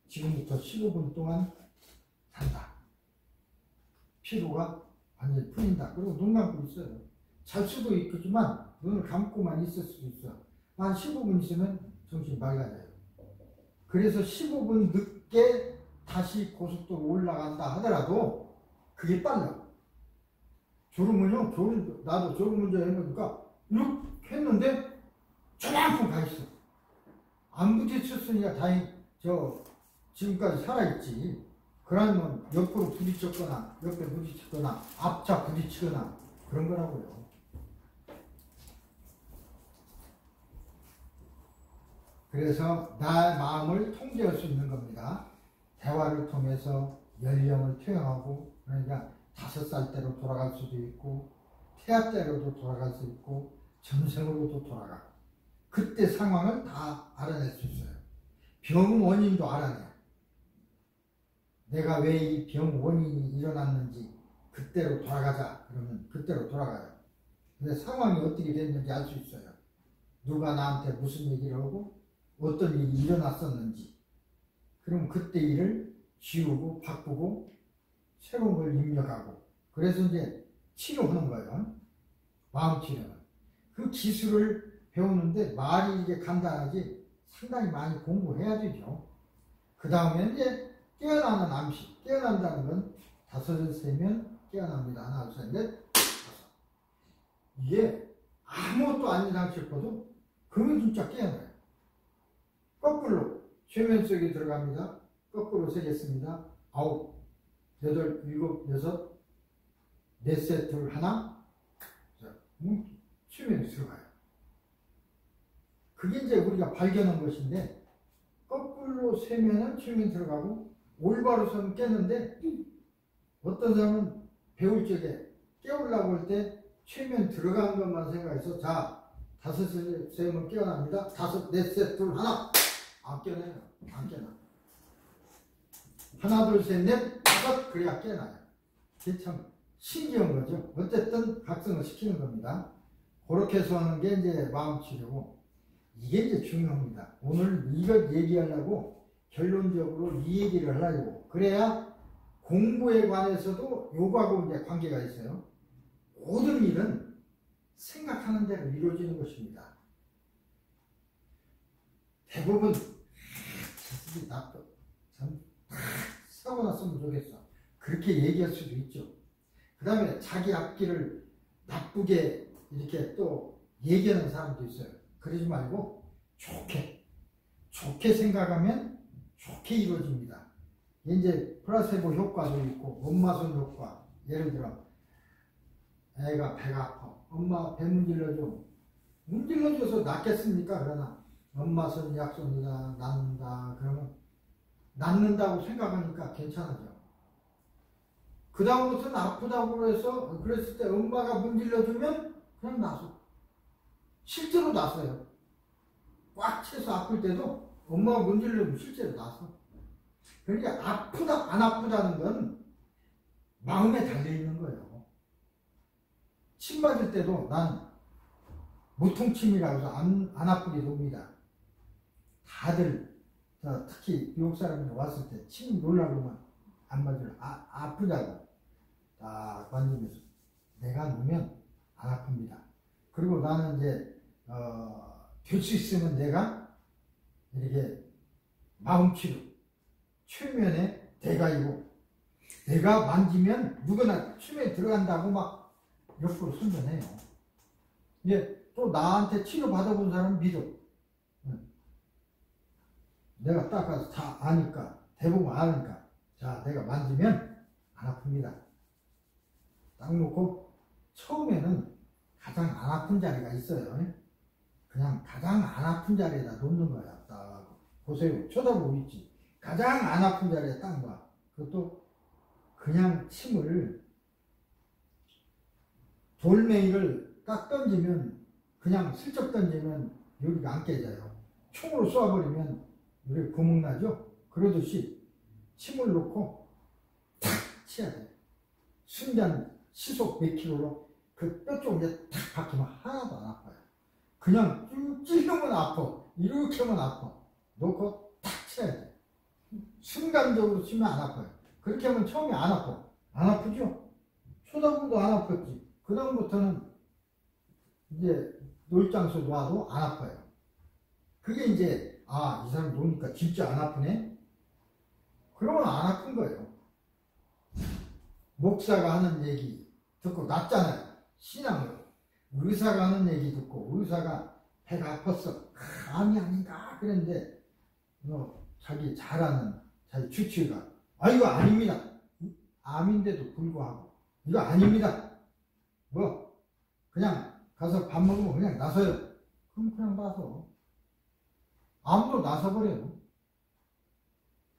Speaker 1: 지금부터 15분 동안 잔다. 피로가 완전히 풀린다. 그리고 눈 감고 있어요. 잘 수도 있겠지만 눈을 감고만 있을 수도 있어. 한 15분 있으면 정신이 맑아져요. 그래서 15분 늦게 다시 고속도로 올라간다 하더라도 그게 빨라. 졸음은요, 나도 졸음 운전 해보니까 이렇게 했는데 저만큼 가 있어. 안 부딪혔으니까 다행히 지금까지 살아있지. 그러면 옆으로 부딪혔거나 옆에 부딪혔거나 앞차 부딪히거나 그런 거라고요. 그래서 나의 마음을 통제할 수 있는 겁니다. 대화를 통해서 연령을 투영하고, 그러니까 5살 때로 돌아갈 수도 있고 태아 때로도 돌아갈 수 있고 전생으로도 돌아가고 그때 상황을 다 알아낼 수 있어요. 병 원인도 알아내요. 내가 왜 이 병 원인이 일어났는지 그때로 돌아가자 그러면 그때로 돌아가요. 근데 상황이 어떻게 됐는지 알 수 있어요. 누가 나한테 무슨 얘기를 하고 어떤 일이 일어났었는지. 그럼 그때 일을 지우고 바꾸고 새로운 걸 입력하고 그래서 이제 치료하는 거예요. 마음 치료는. 그 기술을 배우는데 말이 이게 간단하지 상당히 많이 공부해야 되죠. 그 다음에 이제 깨어나는 암시. 깨어난다는 건 5을 세면 깨어납니다. 하나, 둘, 셋, 넷, 5. 이게 아무것도 아닌 상식보도 그러면 진짜 깨어나요. 거꾸로 최면 속에 들어갑니다. 거꾸로 세겠습니다. 9, 8, 7, 6, 넷셋, 둘, 하나. 최면이 들어가요. 그게 이제 우리가 발견한 것인데 거꾸로 세면은 최면 들어가고 올바로 서면 깨는데 어떤 사람은 배울 적에 깨우려고 할 때 최면 들어간 것만 생각해서 자 5을 세면 깨어납니다. 5, 넷셋, 둘, 하나. 안 깨어나요. 안 깨어나. 하나, 둘, 셋, 넷, 5 그래야 깨어나요. 이게 참 신기한 거죠. 어쨌든 각성을 시키는 겁니다. 그렇게 해서 하는 게 이제 마음 치료고 이게 이제 중요합니다. 오늘 이것 얘기하려고 결론적으로 이 얘기를 하려고. 그래야 공부에 관해서도 요거하고 이제 관계가 있어요. 모든 일은 생각하는 대로 이루어지는 것입니다. 대부분 자식이 나빠 참 사고 났으면 좋겠어. 그렇게 얘기할 수도 있죠. 그 다음에 자기 앞길을 나쁘게 이렇게 또 얘기하는 사람도 있어요. 그러지 말고 좋게 생각하면 좋게 이루어집니다. 이제 플라세보 효과도 있고 엄마손 효과. 예를 들어 애가 배가 아파. 엄마 배 문질러줘. 문질러줘서 낫겠습니까? 그러나 엄마손 약손이다 낫는다 그러면 낫는다고 생각하니까 괜찮아져. 그 다음부터는 아프다고 해서 그랬을 때 엄마가 문질러주면 그냥 나서. 실제로 났어요. 꽉 채서 아플 때도 엄마가 문질러주면 실제로 났어. 그러니까 아프다 안 아프다는 건 마음에 달려있는 거예요. 침 맞을 때도 난 무통침이라고 해서 안 아프게 돕니다. 다들 특히 미국 사람들 왔을 때 침 놀라고 그러면 안 맞으면 아프다고 딱 만지면서 내가 놓으면 안 아픕니다. 그리고 나는 이제 될 수 있으면 내가 이렇게 마음치료 최면에 대가이고 내가 만지면 누구나 침에 들어간다고 막 옆으로 선전해요. 이제 또 나한테 치료 받아본 사람은 믿어. 내가 딱 가서 다 아니까 대부분 아니까 자 내가 만지면 안 아픕니다. 딱 놓고 처음에는 가장 안 아픈 자리가 있어요. 그냥 가장 안 아픈 자리에다 놓는 거야. 딱 보세요. 쳐다보고 있지. 가장 안 아픈 자리에 딱 놔. 그것도 그냥 침을 돌멩이를 딱 던지면 그냥 슬쩍 던지면 여기가 안 깨져요. 총으로 쏘아버리면 여기 구멍 나죠? 그러듯이 침을 놓고 탁 치야 돼요. 순간 시속 100km로 그 뼈 쪽에 탁 박히면 하나도 안 아파요. 그냥 쭉 찔르면 아파. 이렇게 하면 아파. 놓고 탁 쳐야 돼. 순간적으로 치면 안 아파요. 그렇게 하면 처음에 안 아파. 안 아프죠? 초등부도 안 아팠지. 그 다음부터는 이제 놀장소 놔도 안 아파요. 그게 이제 이 사람 노니까 진짜 안 아프네? 그러면 안 아픈 거예요. 목사가 하는 얘기 듣고 낫잖아요. 신앙으로. 의사가 하는 얘기 듣고 의사가 배가 아팠어. 암이 아닌가? 그랬는데 자기 잘 아는 자기 주치의가 이거 아닙니다. 암인데도 불구하고 이거 아닙니다. 그냥 가서 밥 먹으면 그냥 나서요. 그럼 그냥 나서. 암도 나서버려요.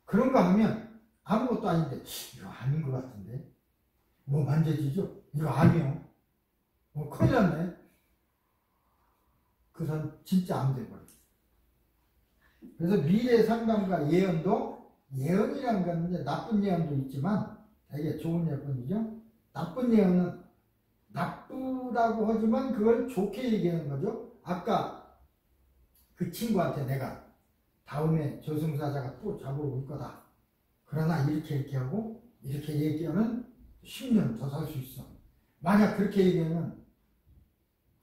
Speaker 1: 그런 거 하면 아무것도 아닌데 이거 암인 것 같은데 뭐 만져지죠? 이거 암이요. 큰일 났네. 그 사람 진짜 암 돼버려. 그래서 미래 상담과 예언도 예언이라는 건 이제 나쁜 예언도 있지만 되게 좋은 예언이죠. 나쁜 예언은 나쁘다고 하지만 그걸 좋게 얘기하는 거죠. 아까 그 친구한테 내가 다음에 저승사자가 또 잡으러 올 거다. 그러나 이렇게 하고 이렇게 얘기하면 10년 더 살 수 있어. 만약 그렇게 얘기하면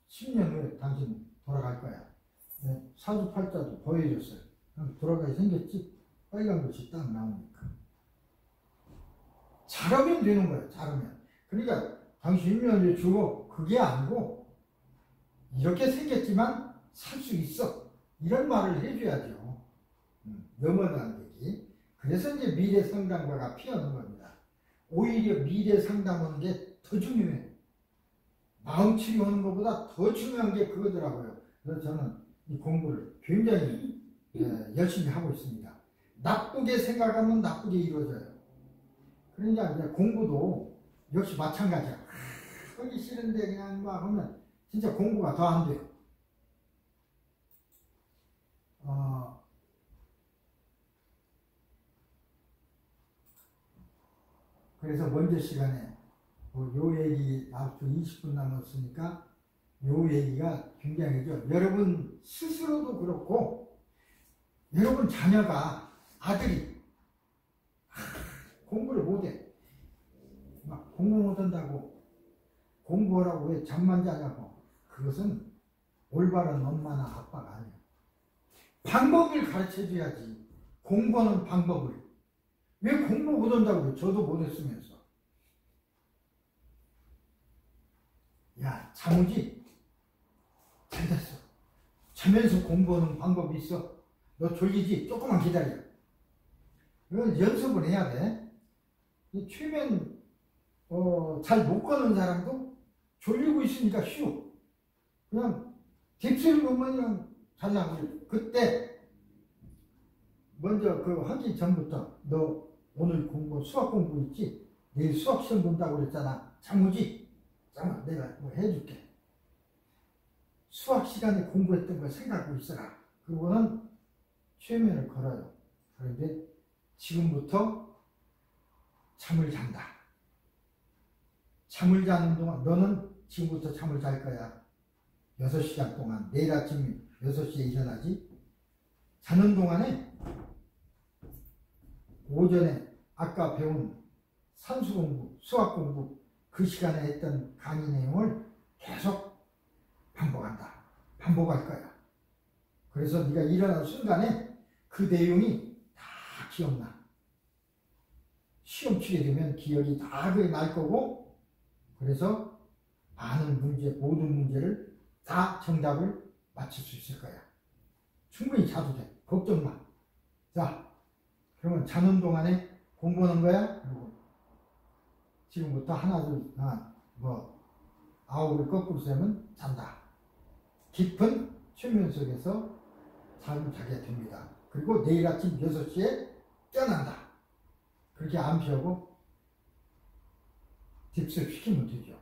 Speaker 1: 10년 후에 당신 돌아갈 거야. 사주팔자도 보여줬어요. 돌아가게 생겼지. 빨간 것이 딱 나오니까. 잘하면 되는 거예요. 잘하면. 그러니까 당신 10년 뒤에 죽어. 그게 아니고 이렇게 생겼지만 살 수 있어. 이런 말을 해줘야죠. 넘어가는 얘기. 그래서 이제 미래 상담가가 피하는 겁니다. 오히려 미래 상담하는 게 더 중요해요. 마음 치료하는 것보다 더 중요한 게 그거더라고요. 그래서 저는 이 공부를 굉장히 열심히 하고 있습니다. 나쁘게 생각하면 나쁘게 이루어져요. 그러니까 이제 공부도 역시 마찬가지야. 하기 싫은데 그냥 막 하면 진짜 공부가 더 안 돼요. 그래서 먼저 시간에 요 얘기 앞으로 20분 남았으니까 요 얘기가 굉장히죠. 여러분 스스로도 그렇고 여러분 자녀가 아들이 공부를 못해. 막 공부 못한다고 공부하라고 왜 잠만 자냐고. 그것은 올바른 엄마나 아빠가 아니야. 방법을 가르쳐줘야지. 공부하는 방법을. 왜 공부 못한다고 그래? 저도 못했으면서. 야, 자무지? 잘 됐어. 자면서 공부하는 방법이 있어. 너 졸리지? 조금만 기다려. 이건 연습을 해야 돼. 최면 잘 못 거는 사람도 졸리고 있으니까 쉬워. 그냥 딥스를 보면 그냥 자냐고. 그때 먼저 그 하기 전부터 너 오늘 공부 수학 공부 있지? 내일 수학 시험 본다고 그랬잖아. 장무지? 잠깐 내가 뭐 해줄게. 수학 시간에 공부했던 걸 생각하고 있어라. 그거는 최면을 걸어요. 그런데 지금부터 잠을 잔다. 잠을 자는 동안 너는 지금부터 잠을 잘 거야. 6시간 동안 내일 아침 6시에 일어나지. 자는 동안에 오전에 아까 배운 산수 공부, 수학 공부 그 시간에 했던 강의 내용을 계속 반복할 거야. 그래서 네가 일어나는 순간에 그 내용이 다 기억나. 시험 치게 되면 기억이 다 그게 날 거고, 그래서 많은 문제, 모든 문제를 다 정답을 맞출 수 있을 거야. 충분히 자도 돼. 걱정 마. 자, 그러면 자는 동안에 공부하는 거야? 그리고 지금부터 하나, 둘, 아홉을 거꾸로 세면 잔다. 깊은睡眠속에서 잠을 자게 됩니다. 그리고 내일 아침 6시에 깨어난다. 그렇게 암시하고 딥슬 시키면 되죠.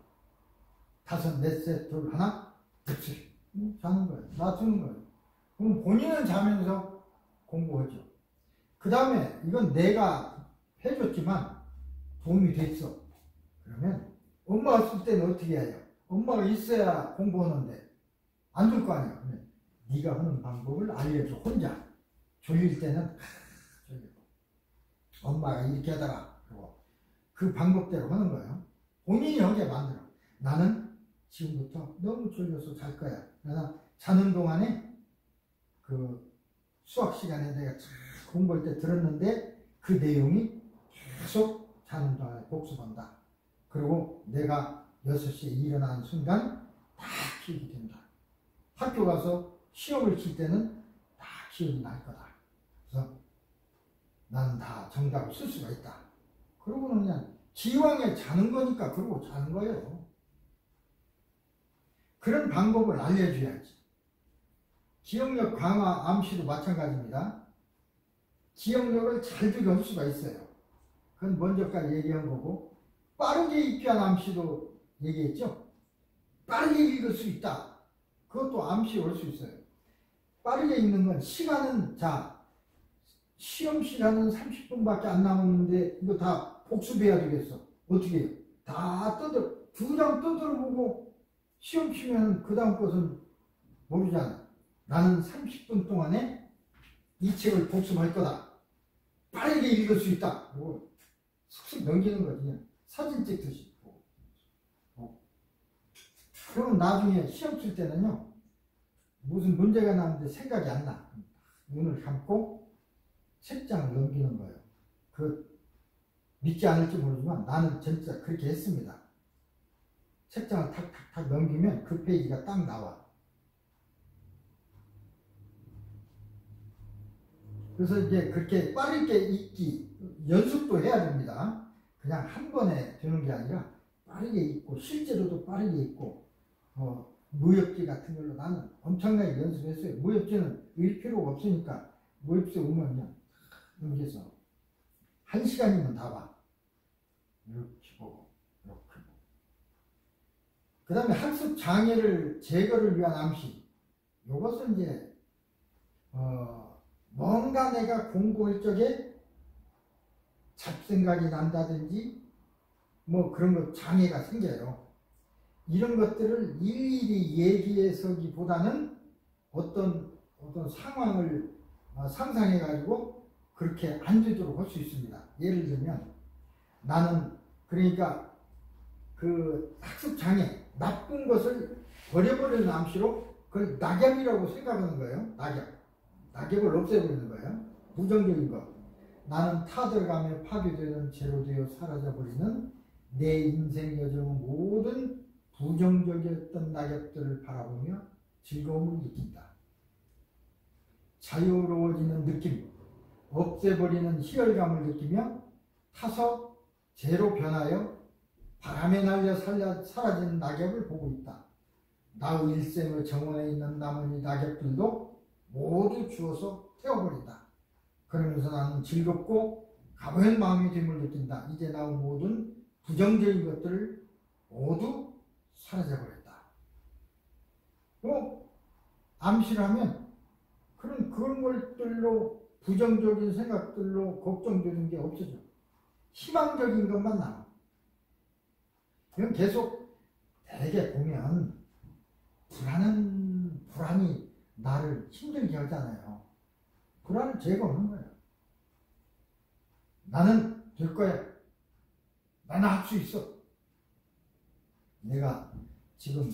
Speaker 1: 5, 4셋, 2, 1, 딥슬. 자는 거예요. 놔두는 거예요. 그럼 본인은 자면서 공부하죠. 그 다음에 이건 내가 해줬지만 도움이 됐어. 그러면 엄마가 쓸 때는 어떻게 해요? 엄마가 있어야 공부하는데 안 줄 거 아니야. 네가 하는 방법을 알려줘. 혼자 졸릴 때는 엄마가 이렇게 하다가 그 방법대로 하는 거예요. 본인이 하게 만들어. 나는 지금부터 너무 졸려서 잘 거야. 그래서 자는 동안에 그 수학 시간에 내가 공부할 때 들었는데 그 내용이 계속 자는 동안에 복습한다. 그리고 내가 6시에 일어나는 순간 다 기억이 된다. 학교 가서 시험을 칠 때는 다 기억이 날 거다. 그래서 나는 다 정답을 쓸 수가 있다. 그러고는 그냥 기왕에 자는 거니까 그러고 자는 거예요. 그런 방법을 알려줘야지. 기억력 강화 암시도 마찬가지입니다. 기억력을 잘 들여올 수가 있어요. 그건 먼저까지 얘기한 거고, 빠르게 입히한 암시도 얘기했죠. 빠르게 읽을 수 있다. 그것도 암시 올 수 있어요. 빠르게 읽는 건 시간은, 자, 시험 시간은 30분밖에 안 남았는데 이거 다 복습해야 되겠어. 어떻게 해요? 다 두 장 떠들어보고 시험 치면 그 다음 것은 모르잖아. 나는 30분 동안에 이 책을 복습할 거다. 빠르게 읽을 수 있다. 그리고 슥슥 넘기는 거지. 그냥 사진 찍듯이. 그럼 나중에 시험 칠 때는요, 무슨 문제가 나는데 생각이 안 나. 눈을 감고 책장을 넘기는 거예요. 믿지 않을지 모르지만 나는 진짜 그렇게 했습니다. 책장을 탁탁탁 넘기면 그 페이지가 딱 나와. 그래서 이제 그렇게 빠르게 읽기 연습도 해야 됩니다. 그냥 한 번에 되는 게 아니라 빠르게 읽고 실제로도 빠르게 읽고 무협지 같은 걸로 나는 엄청나게 연습했어요. 무협지는 읽을 필요가 없으니까 무협지 오면 그냥 넘겨서 1시간이면 다 봐. 이렇게 보고 이렇게 보고. 그 다음에 학습 장애를 제거를 위한 암시. 이것은 이제 뭔가 내가 공부할 적에 잡생각이 난다든지 뭐 그런 거 장애가 생겨요. 이런 것들을 일일이 얘기해서기보다는 어떤 상황을 상상해 가지고 그렇게 안 되도록 할 수 있습니다. 예를 들면 나는 그러니까 그 학습 장애, 나쁜 것을 버려버리는 암시로 그걸 낙엽이라고 생각하는 거예요. 낙엽을 없애버리는 거예요. 부정적인 것. 나는 타들어가며 파괴되는 재로 되어 사라져버리는 내 인생 여정은 모든 부정적이었던 낙엽들을 바라보며 즐거움을 느낀다. 자유로워지는 느낌, 없애버리는 희열감을 느끼며 타서 재로 변하여 바람에 날려 사라진 낙엽을 보고 있다. 나의 일생의 정원에 있는 나머지 낙엽들도 모두 주워서 태워버린다. 그러면서 나는 즐겁고 가벼운 마음의 됨을 느낀다. 이제 나의 모든 부정적인 것들을 모두 사라져버렸다. 암시를 하면 그런 것들로 부정적인 생각들로 걱정되는 게 없어져. 희망적인 것만 남아. 이건 계속 대개 보면 지나는 불안이 나를 힘들게 하잖아요. 불안을 제거하는 거예요. 나는 될 거야. 나는 할 수 있어. 내가 지금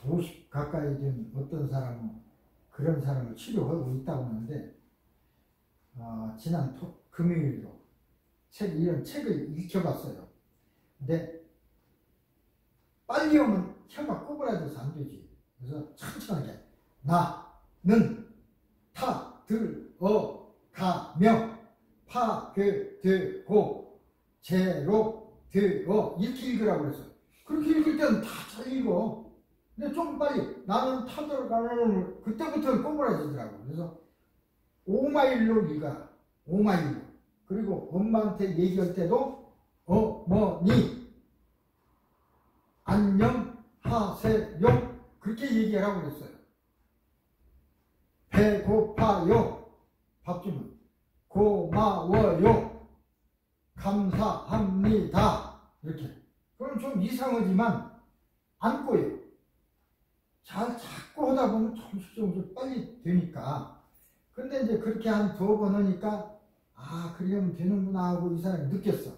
Speaker 1: 50 가까이 된 어떤 사람은 그런 사람을 치료하고 있다고 하는데, 지난 금요일도 이런 책을 읽혀봤어요. 근데 빨리 오면 혀가 꼬부라져서 안 되지. 그래서 천천하게 나는 가며 파괴되고 죄로 되어 이렇게 읽으라고 그랬어요. 그렇게 읽을 때는 다 잘 읽어. 근데 좀 빨리 나는 타들어가는 그때부터 꼬부라지더라고. 그래서 5마일로 읽어라. 5마일로. 그리고 엄마한테 얘기할 때도 어머니 안녕하세요 그렇게 얘기하라고 그랬어요. 배고파요 밥 주면 고마워요 감사합니다 이렇게. 그럼 좀 이상하지만 안 꼬여요. 잘 자꾸 하다 보면 점점 빨리 되니까. 근데 이제 그렇게 한 2번 하니까 그러면 되는구나 하고 이 사람이 느꼈어.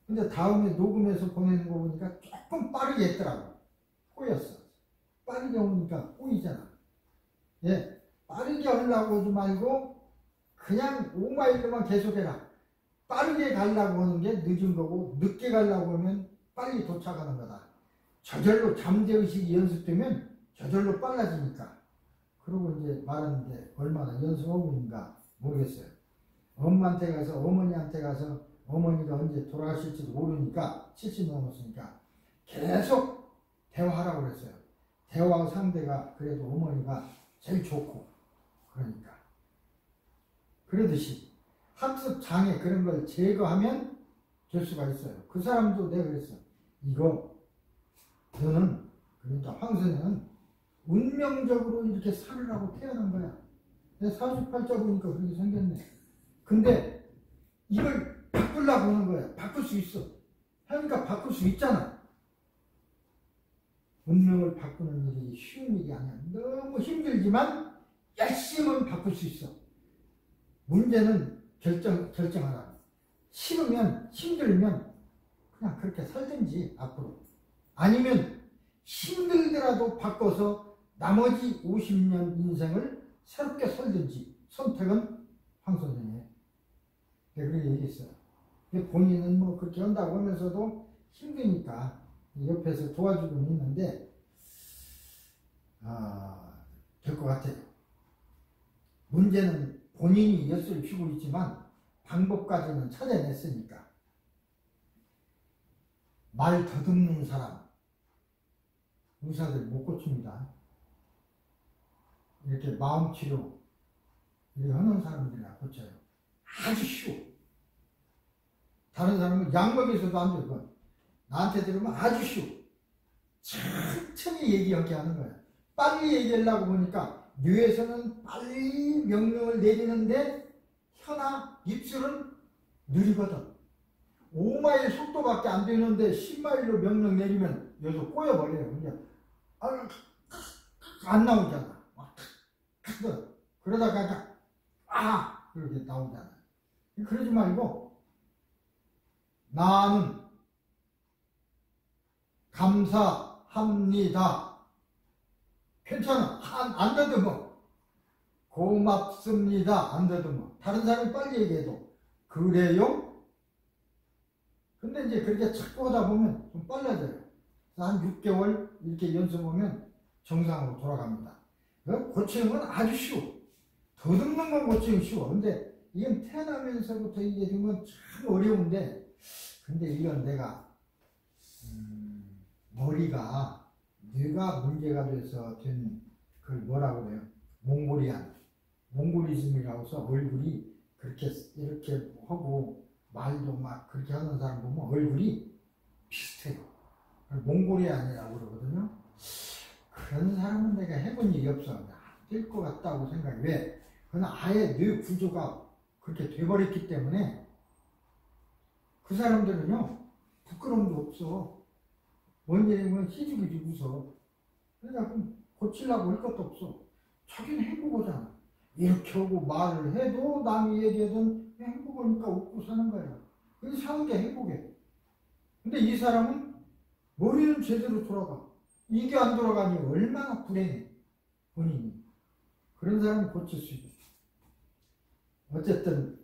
Speaker 1: 근데 다음에 녹음해서 보내는 거 보니까 조금 빠르게 했더라고. 꼬였어. 빠르게 오니까 꼬이잖아. 예, 빠르게 하려고 하지 말고 그냥 5마일로만 계속해라. 빠르게 가려고 하는 게 늦은 거고, 늦게 가려고 하면 빨리 도착하는 거다. 저절로 잠재의식이 연습되면 저절로 빨라지니까. 그러고 이제 말하는데 얼마나 연습하고 있는가 모르겠어요. 엄마한테 가서, 어머니한테 가서, 어머니가 언제 돌아가실지도 모르니까 70 넘었으니까 계속 대화하라고 그랬어요. 대화 상대가 그래도 어머니가 제일 좋고, 그러니까 그러듯이 학습 장애 그런 걸 제거하면 될 수가 있어요. 그 사람도 내가 그랬어. 이거 너는, 그러니까 황선생은 운명적으로 이렇게 살으라고 태어난 거야. 내가 48자 보니까 그렇게 생겼네. 근데 이걸 바꾸려고 하는 거야. 바꿀 수 있어. 그러니까 바꿀 수 있잖아. 운명을 바꾸는 일이 쉬운 일이 아니야. 너무 힘들지만 열심히 바꿀 수 있어. 문제는 결정하라. 싫으면, 힘들면 그냥 그렇게 살든지 앞으로. 아니면 힘들더라도 바꿔서 나머지 50년 인생을 새롭게 살든지. 선택은 황 선생이에요. 내가 그렇게 얘기했어요. 본인은 뭐 그렇게 한다고 하면서도 힘드니까 옆에서 도와주고는 있는데, 될 것 같아요. 문제는 본인이 엿을 피고 있지만 방법까지는 찾아냈으니까. 말 더듬는 사람, 의사들 못 고칩니다. 이렇게 마음치료 이렇게 하는 사람들이나 고쳐요. 아주 쉬워. 다른 사람은 약 먹여서도 안 되고, 나한테 들으면 아주 쉬워. 천천히 얘기하게 하는 거야. 빨리 얘기하려고 보니까 뇌에서는 빨리 명령을 내리는데 혀나 입술은 느리거든. 5마일 속도밖에 안 되는데 10마일로 명령 내리면 여기서 꼬여버려요. 그냥 안 나오잖아. 그러다가 그렇게 나오잖아. 그러지 말고 나는 감사합니다. 괜찮아. 안 더듬어. 고맙습니다. 안 더듬어. 다른 사람이 빨리 얘기해도 그래요? 근데 이제 그렇게 자꾸 하다 보면 좀 빨라져요. 한 6개월 이렇게 연습하면 정상으로 돌아갑니다. 고치는 건 아주 쉬워. 더듬는 건 고치는 쉬워. 근데 이건 태어나면서부터 이게 된 건 참 어려운데, 근데 이건 내가 머리가 뇌가 문제가 돼서 된 그걸 뭐라고 그래요? 몽골이즘이라고 해서 얼굴이 그렇게 이렇게 하고 말도 막 그렇게 하는 사람 보면 얼굴이 비슷해요. 몽골이안이라고 그러거든요. 그런 사람은 내가 해본 일이 없어. 안 될 것 같다고 생각해. 왜? 그건 아예 뇌 구조가 그렇게 돼버렸기 때문에 그 사람들은요 부끄러움도 없어. 뭔 일이면 희죽희죽 웃어. 그러니까 고치려고 할 것도 없어. 자기는 행복하잖아. 이렇게 하고 말을 해도 남이 얘기하든 행복하니까 웃고 사는 거야. 그게 사는 게 행복해. 근데 이 사람은 머리는 제대로 돌아가. 이게 안 돌아가니 얼마나 불행해. 본인이. 그런 사람은 고칠 수 있어. 어쨌든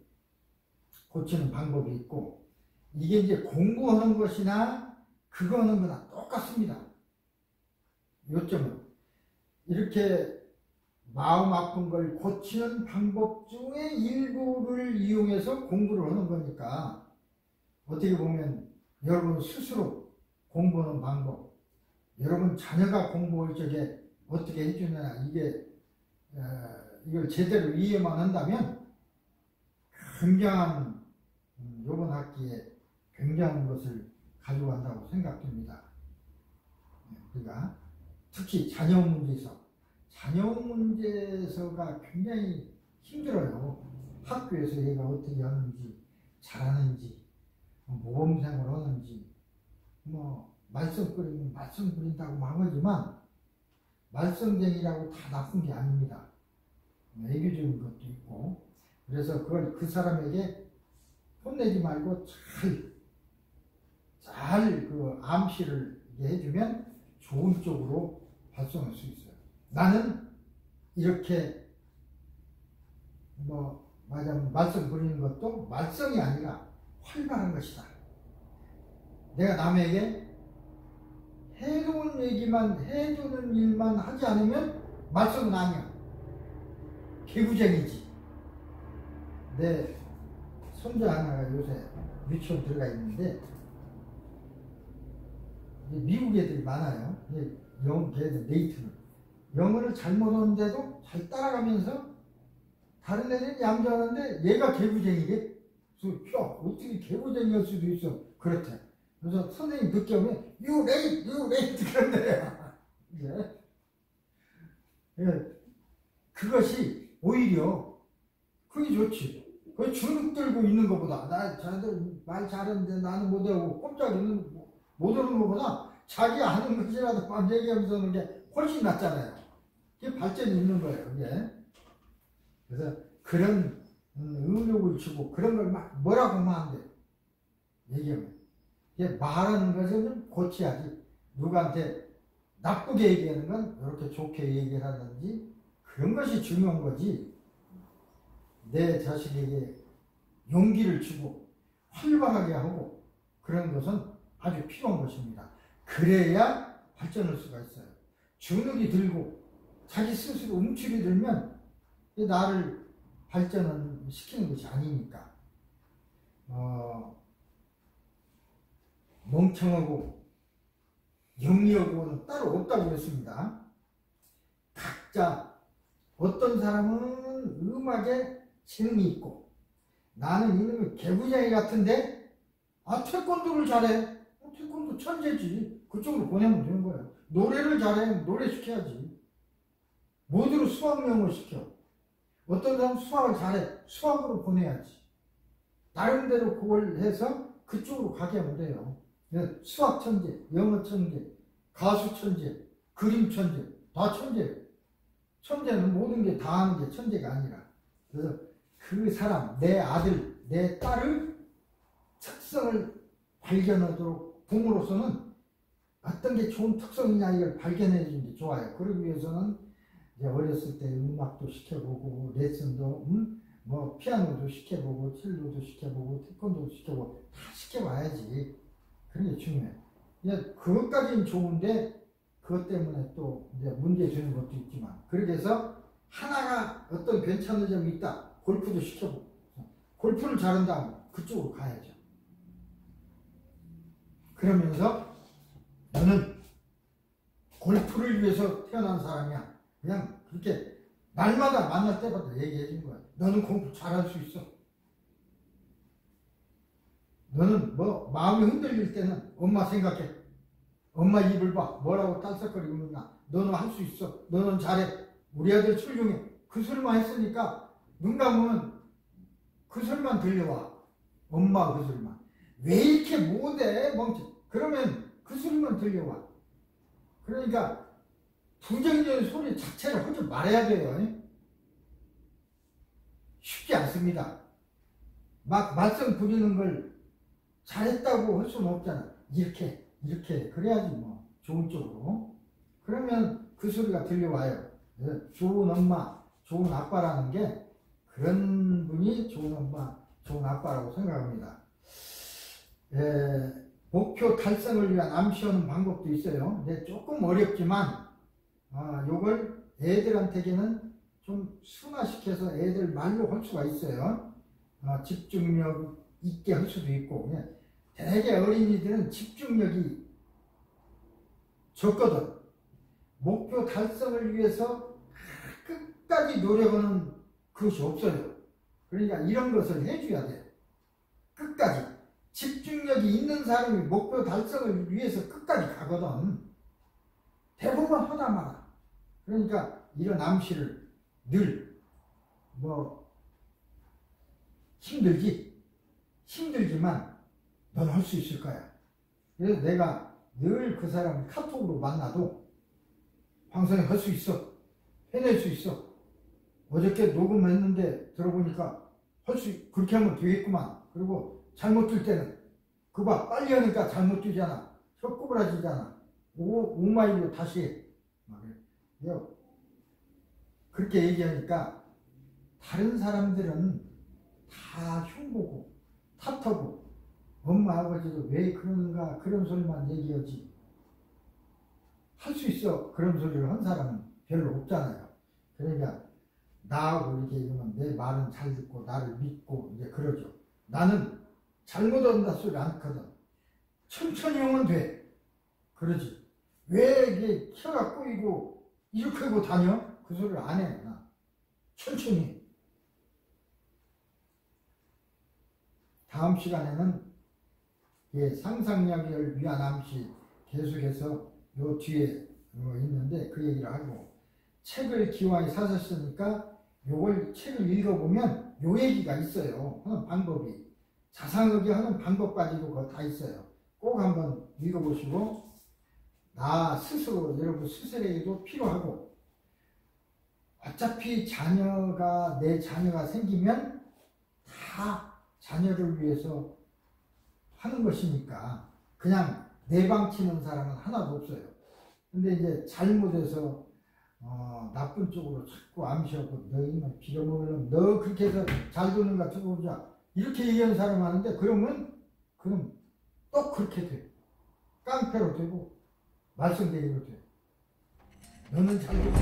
Speaker 1: 고치는 방법이 있고, 이게 이제 공부하는 것이나 그거 하는 거나 똑같습니다. 요점은 이렇게 마음 아픈 걸 고치는 방법 중에 일부를 이용해서 공부를 하는 거니까, 어떻게 보면 여러분 스스로 공부하는 방법, 여러분 자녀가 공부할 적에 어떻게 해주느냐, 이걸 제대로 이해만 한다면 굉장한, 이번 학기에 굉장한 것을 가져간다고 생각됩니다. 그러니까 특히 자녀 문제에서가 굉장히 힘들어요. 학교에서 얘가 어떻게 하는지, 잘하는지, 모범생을 하는지, 말썽 끓이면 말썽 부린다고 망하지만 말썽쟁이라고 다 나쁜 게 아닙니다. 애교적인 것도 있고. 그래서 그걸 그 사람에게 혼내지 말고 잘 그 암시를 해주면 좋은 쪽으로 발전할 수 있어요. 나는 이렇게 말하자면 말썽 부리는 것도 말썽이 아니라 활발한 것이다. 내가 남에게 해놓은 얘기만, 해주는 일만 하지 않으면 말썽은 아니야. 개구쟁이지. 내 손자 하나가 요새 유치원 들어가 있는데, 미국 애들이 많아요. 걔들 네이트는 영어를 잘못하는데도 잘 따라가면서 다른 애들은 얌전한데 얘가 개구쟁이래. 그래서 어떻게 개구쟁이일 수도 있어. 그렇대. 그래서 선생님 늦게 오면 you late 그런대요. 그것이 오히려 그게 좋지. 그 주눅 들고 있는 것보다, 자들 말 잘하는데 나는 못하고 꼼짝이는 못 오는 것보다 자기 아는 것이라도 막 얘기하면서 하는 게 훨씬 낫잖아요. 그게 발전이 있는 거예요, 그게. 그래서 그런 의욕을 주고 그런 걸 막 뭐라고 하면 안 돼. 얘기하면. 말하는 것은 고쳐야지. 누구한테 나쁘게 얘기하는 건 이렇게 좋게 얘기를 하든지, 그런 것이 중요한 거지. 내 자식에게 용기를 주고 활발하게 하고 그런 것은 아주 필요한 것입니다. 그래야 발전할 수가 있어요. 주눅이 들고 자기 스스로 움츠리 들면 나를 발전을 시키는 것이 아니니까. 멍청하고 영리하고는 따로 없다고 했습니다. 각자 어떤 사람은 음악에 재능이 있고, 나는 이놈의 개구쟁이 같은데 태권도를 잘해. 태권도 천재지. 그쪽으로 보내면 되는 거야. 노래를 잘해. 노래 시켜야지. 모두로 수학명을 시켜. 어떤 사람은 수학을 잘해. 수학으로 보내야지. 나름대로 그걸 해서 그쪽으로 가게 하면 돼요. 수학 천재, 영어 천재, 가수 천재, 그림 천재, 다 천재예요. 천재는 모든 게 다 하는 게 천재가 아니라. 그래서 그 사람, 내 아들, 내 딸을 특성을 발견하도록 부모로서는 어떤 게 좋은 특성이냐 이걸 발견해 주는 게 좋아요. 그러기 위해서는 이제 어렸을 때 음악도 시켜보고, 레슨도, 피아노도 시켜보고, 첼로도 시켜보고, 태권도도 시켜보고, 다 시켜봐야지. 그런 게 중요해요. 그것까지는 좋은데, 그것 때문에 또 이제 문제 주는 것도 있지만, 그렇게 해서 하나가 어떤 괜찮은 점이 있다. 골프도 시켜보고, 골프를 잘한다면 그쪽으로 가야죠. 그러면서 너는 골프를 위해서 태어난 사람이야. 그냥 그렇게 날마다 만날 때마다 얘기해 준 거야. 너는 공부 잘할 수 있어. 너는 마음이 흔들릴 때는 엄마 생각해. 엄마 입을 봐. 뭐라고 딸썩거리고 있나. 너는 할 수 있어. 너는 잘해. 우리 아들 훌륭해. 그 소리만 했으니까 눈 감으면 그 소리만 들려와. 엄마 그 소리만. 왜 이렇게 못해? 멍청. 그러면 그 소리만 들려와. 그러니까 부정적인 소리 자체를 하지 말아야 돼요. 쉽지 않습니다. 막 말썽 부리는 걸 잘했다고 할 수는 없잖아. 이렇게 그래야지 뭐 좋은 쪽으로. 그러면 그 소리가 들려와요. 좋은 엄마, 좋은 아빠라는 게 그런 분이 좋은 엄마, 좋은 아빠라고 생각합니다. 목표 달성을 위한 암시하는 방법도 있어요. 근데 조금 어렵지만 요걸 애들한테는 좀 순화시켜서 애들 말로 할 수가 있어요. 집중력 있게 할 수도 있고. 대개 어린이들은 집중력이 적거든. 목표 달성을 위해서 끝까지 노력하는 것이 없어요. 그러니까 이런 것을 해줘야 돼요. 끝까지. 집중력이 있는 사람이 목표 달성을 위해서 끝까지 가거든. 대부분 하다 말아. 그러니까 이런 암시를 늘 힘들지만 넌 할 수 있을 거야. 그래서 내가 늘 그 사람을 카톡으로 만나도 황성이 할 수 있어. 해낼 수 있어. 어저께 녹음했는데 들어보니까 그렇게 하면 되겠구만. 그리고 잘못 들 때는 그봐 빨리 하니까 잘못 뛰잖아. 혀 구부라지잖아. 오마이로 다시 해. 그렇게 얘기하니까 다른 사람들은 다 흉보고 탓하고 엄마 아버지도 왜 그러는가 그런 소리만 얘기하지. 할 수 있어. 그런 소리를 한 사람은 별로 없잖아요. 그러니까 나하고 이렇게 얘기하면 내 말은 잘 듣고 나를 믿고 이제 그러죠. 나는 잘못한다 소리 않거든. 천천히 하면 돼. 그러지. 왜 이게 혀가 꼬이고 이렇게 하고 다녀? 그 소리를 안 해. 나. 천천히. 다음 시간에는 상상력을 위한 암시 계속해서 요 뒤에 있는데 그 얘기를 하고, 책을 기와에 사셨으니까 요걸 책을 읽어보면 요 얘기가 있어요. 하는 방법이. 자상하게 하는 방법까지도 그거 다 있어요. 꼭 한번 읽어보시고 나 스스로 여러분 스스로에게도 필요하고, 어차피 내 자녀가 생기면 다 자녀를 위해서 하는 것이니까 그냥 내방치는 사람은 하나도 없어요. 근데 이제 잘못해서 나쁜 쪽으로 자꾸 암시하고 너 이만 빌어먹으려면 너 그렇게 해서 잘 도는 것 같은 거 보자 이렇게 얘기하는 사람 하는데 그럼 또 그렇게 돼. 깡패로 되고 말썽대기로 돼. 너는 잘 되고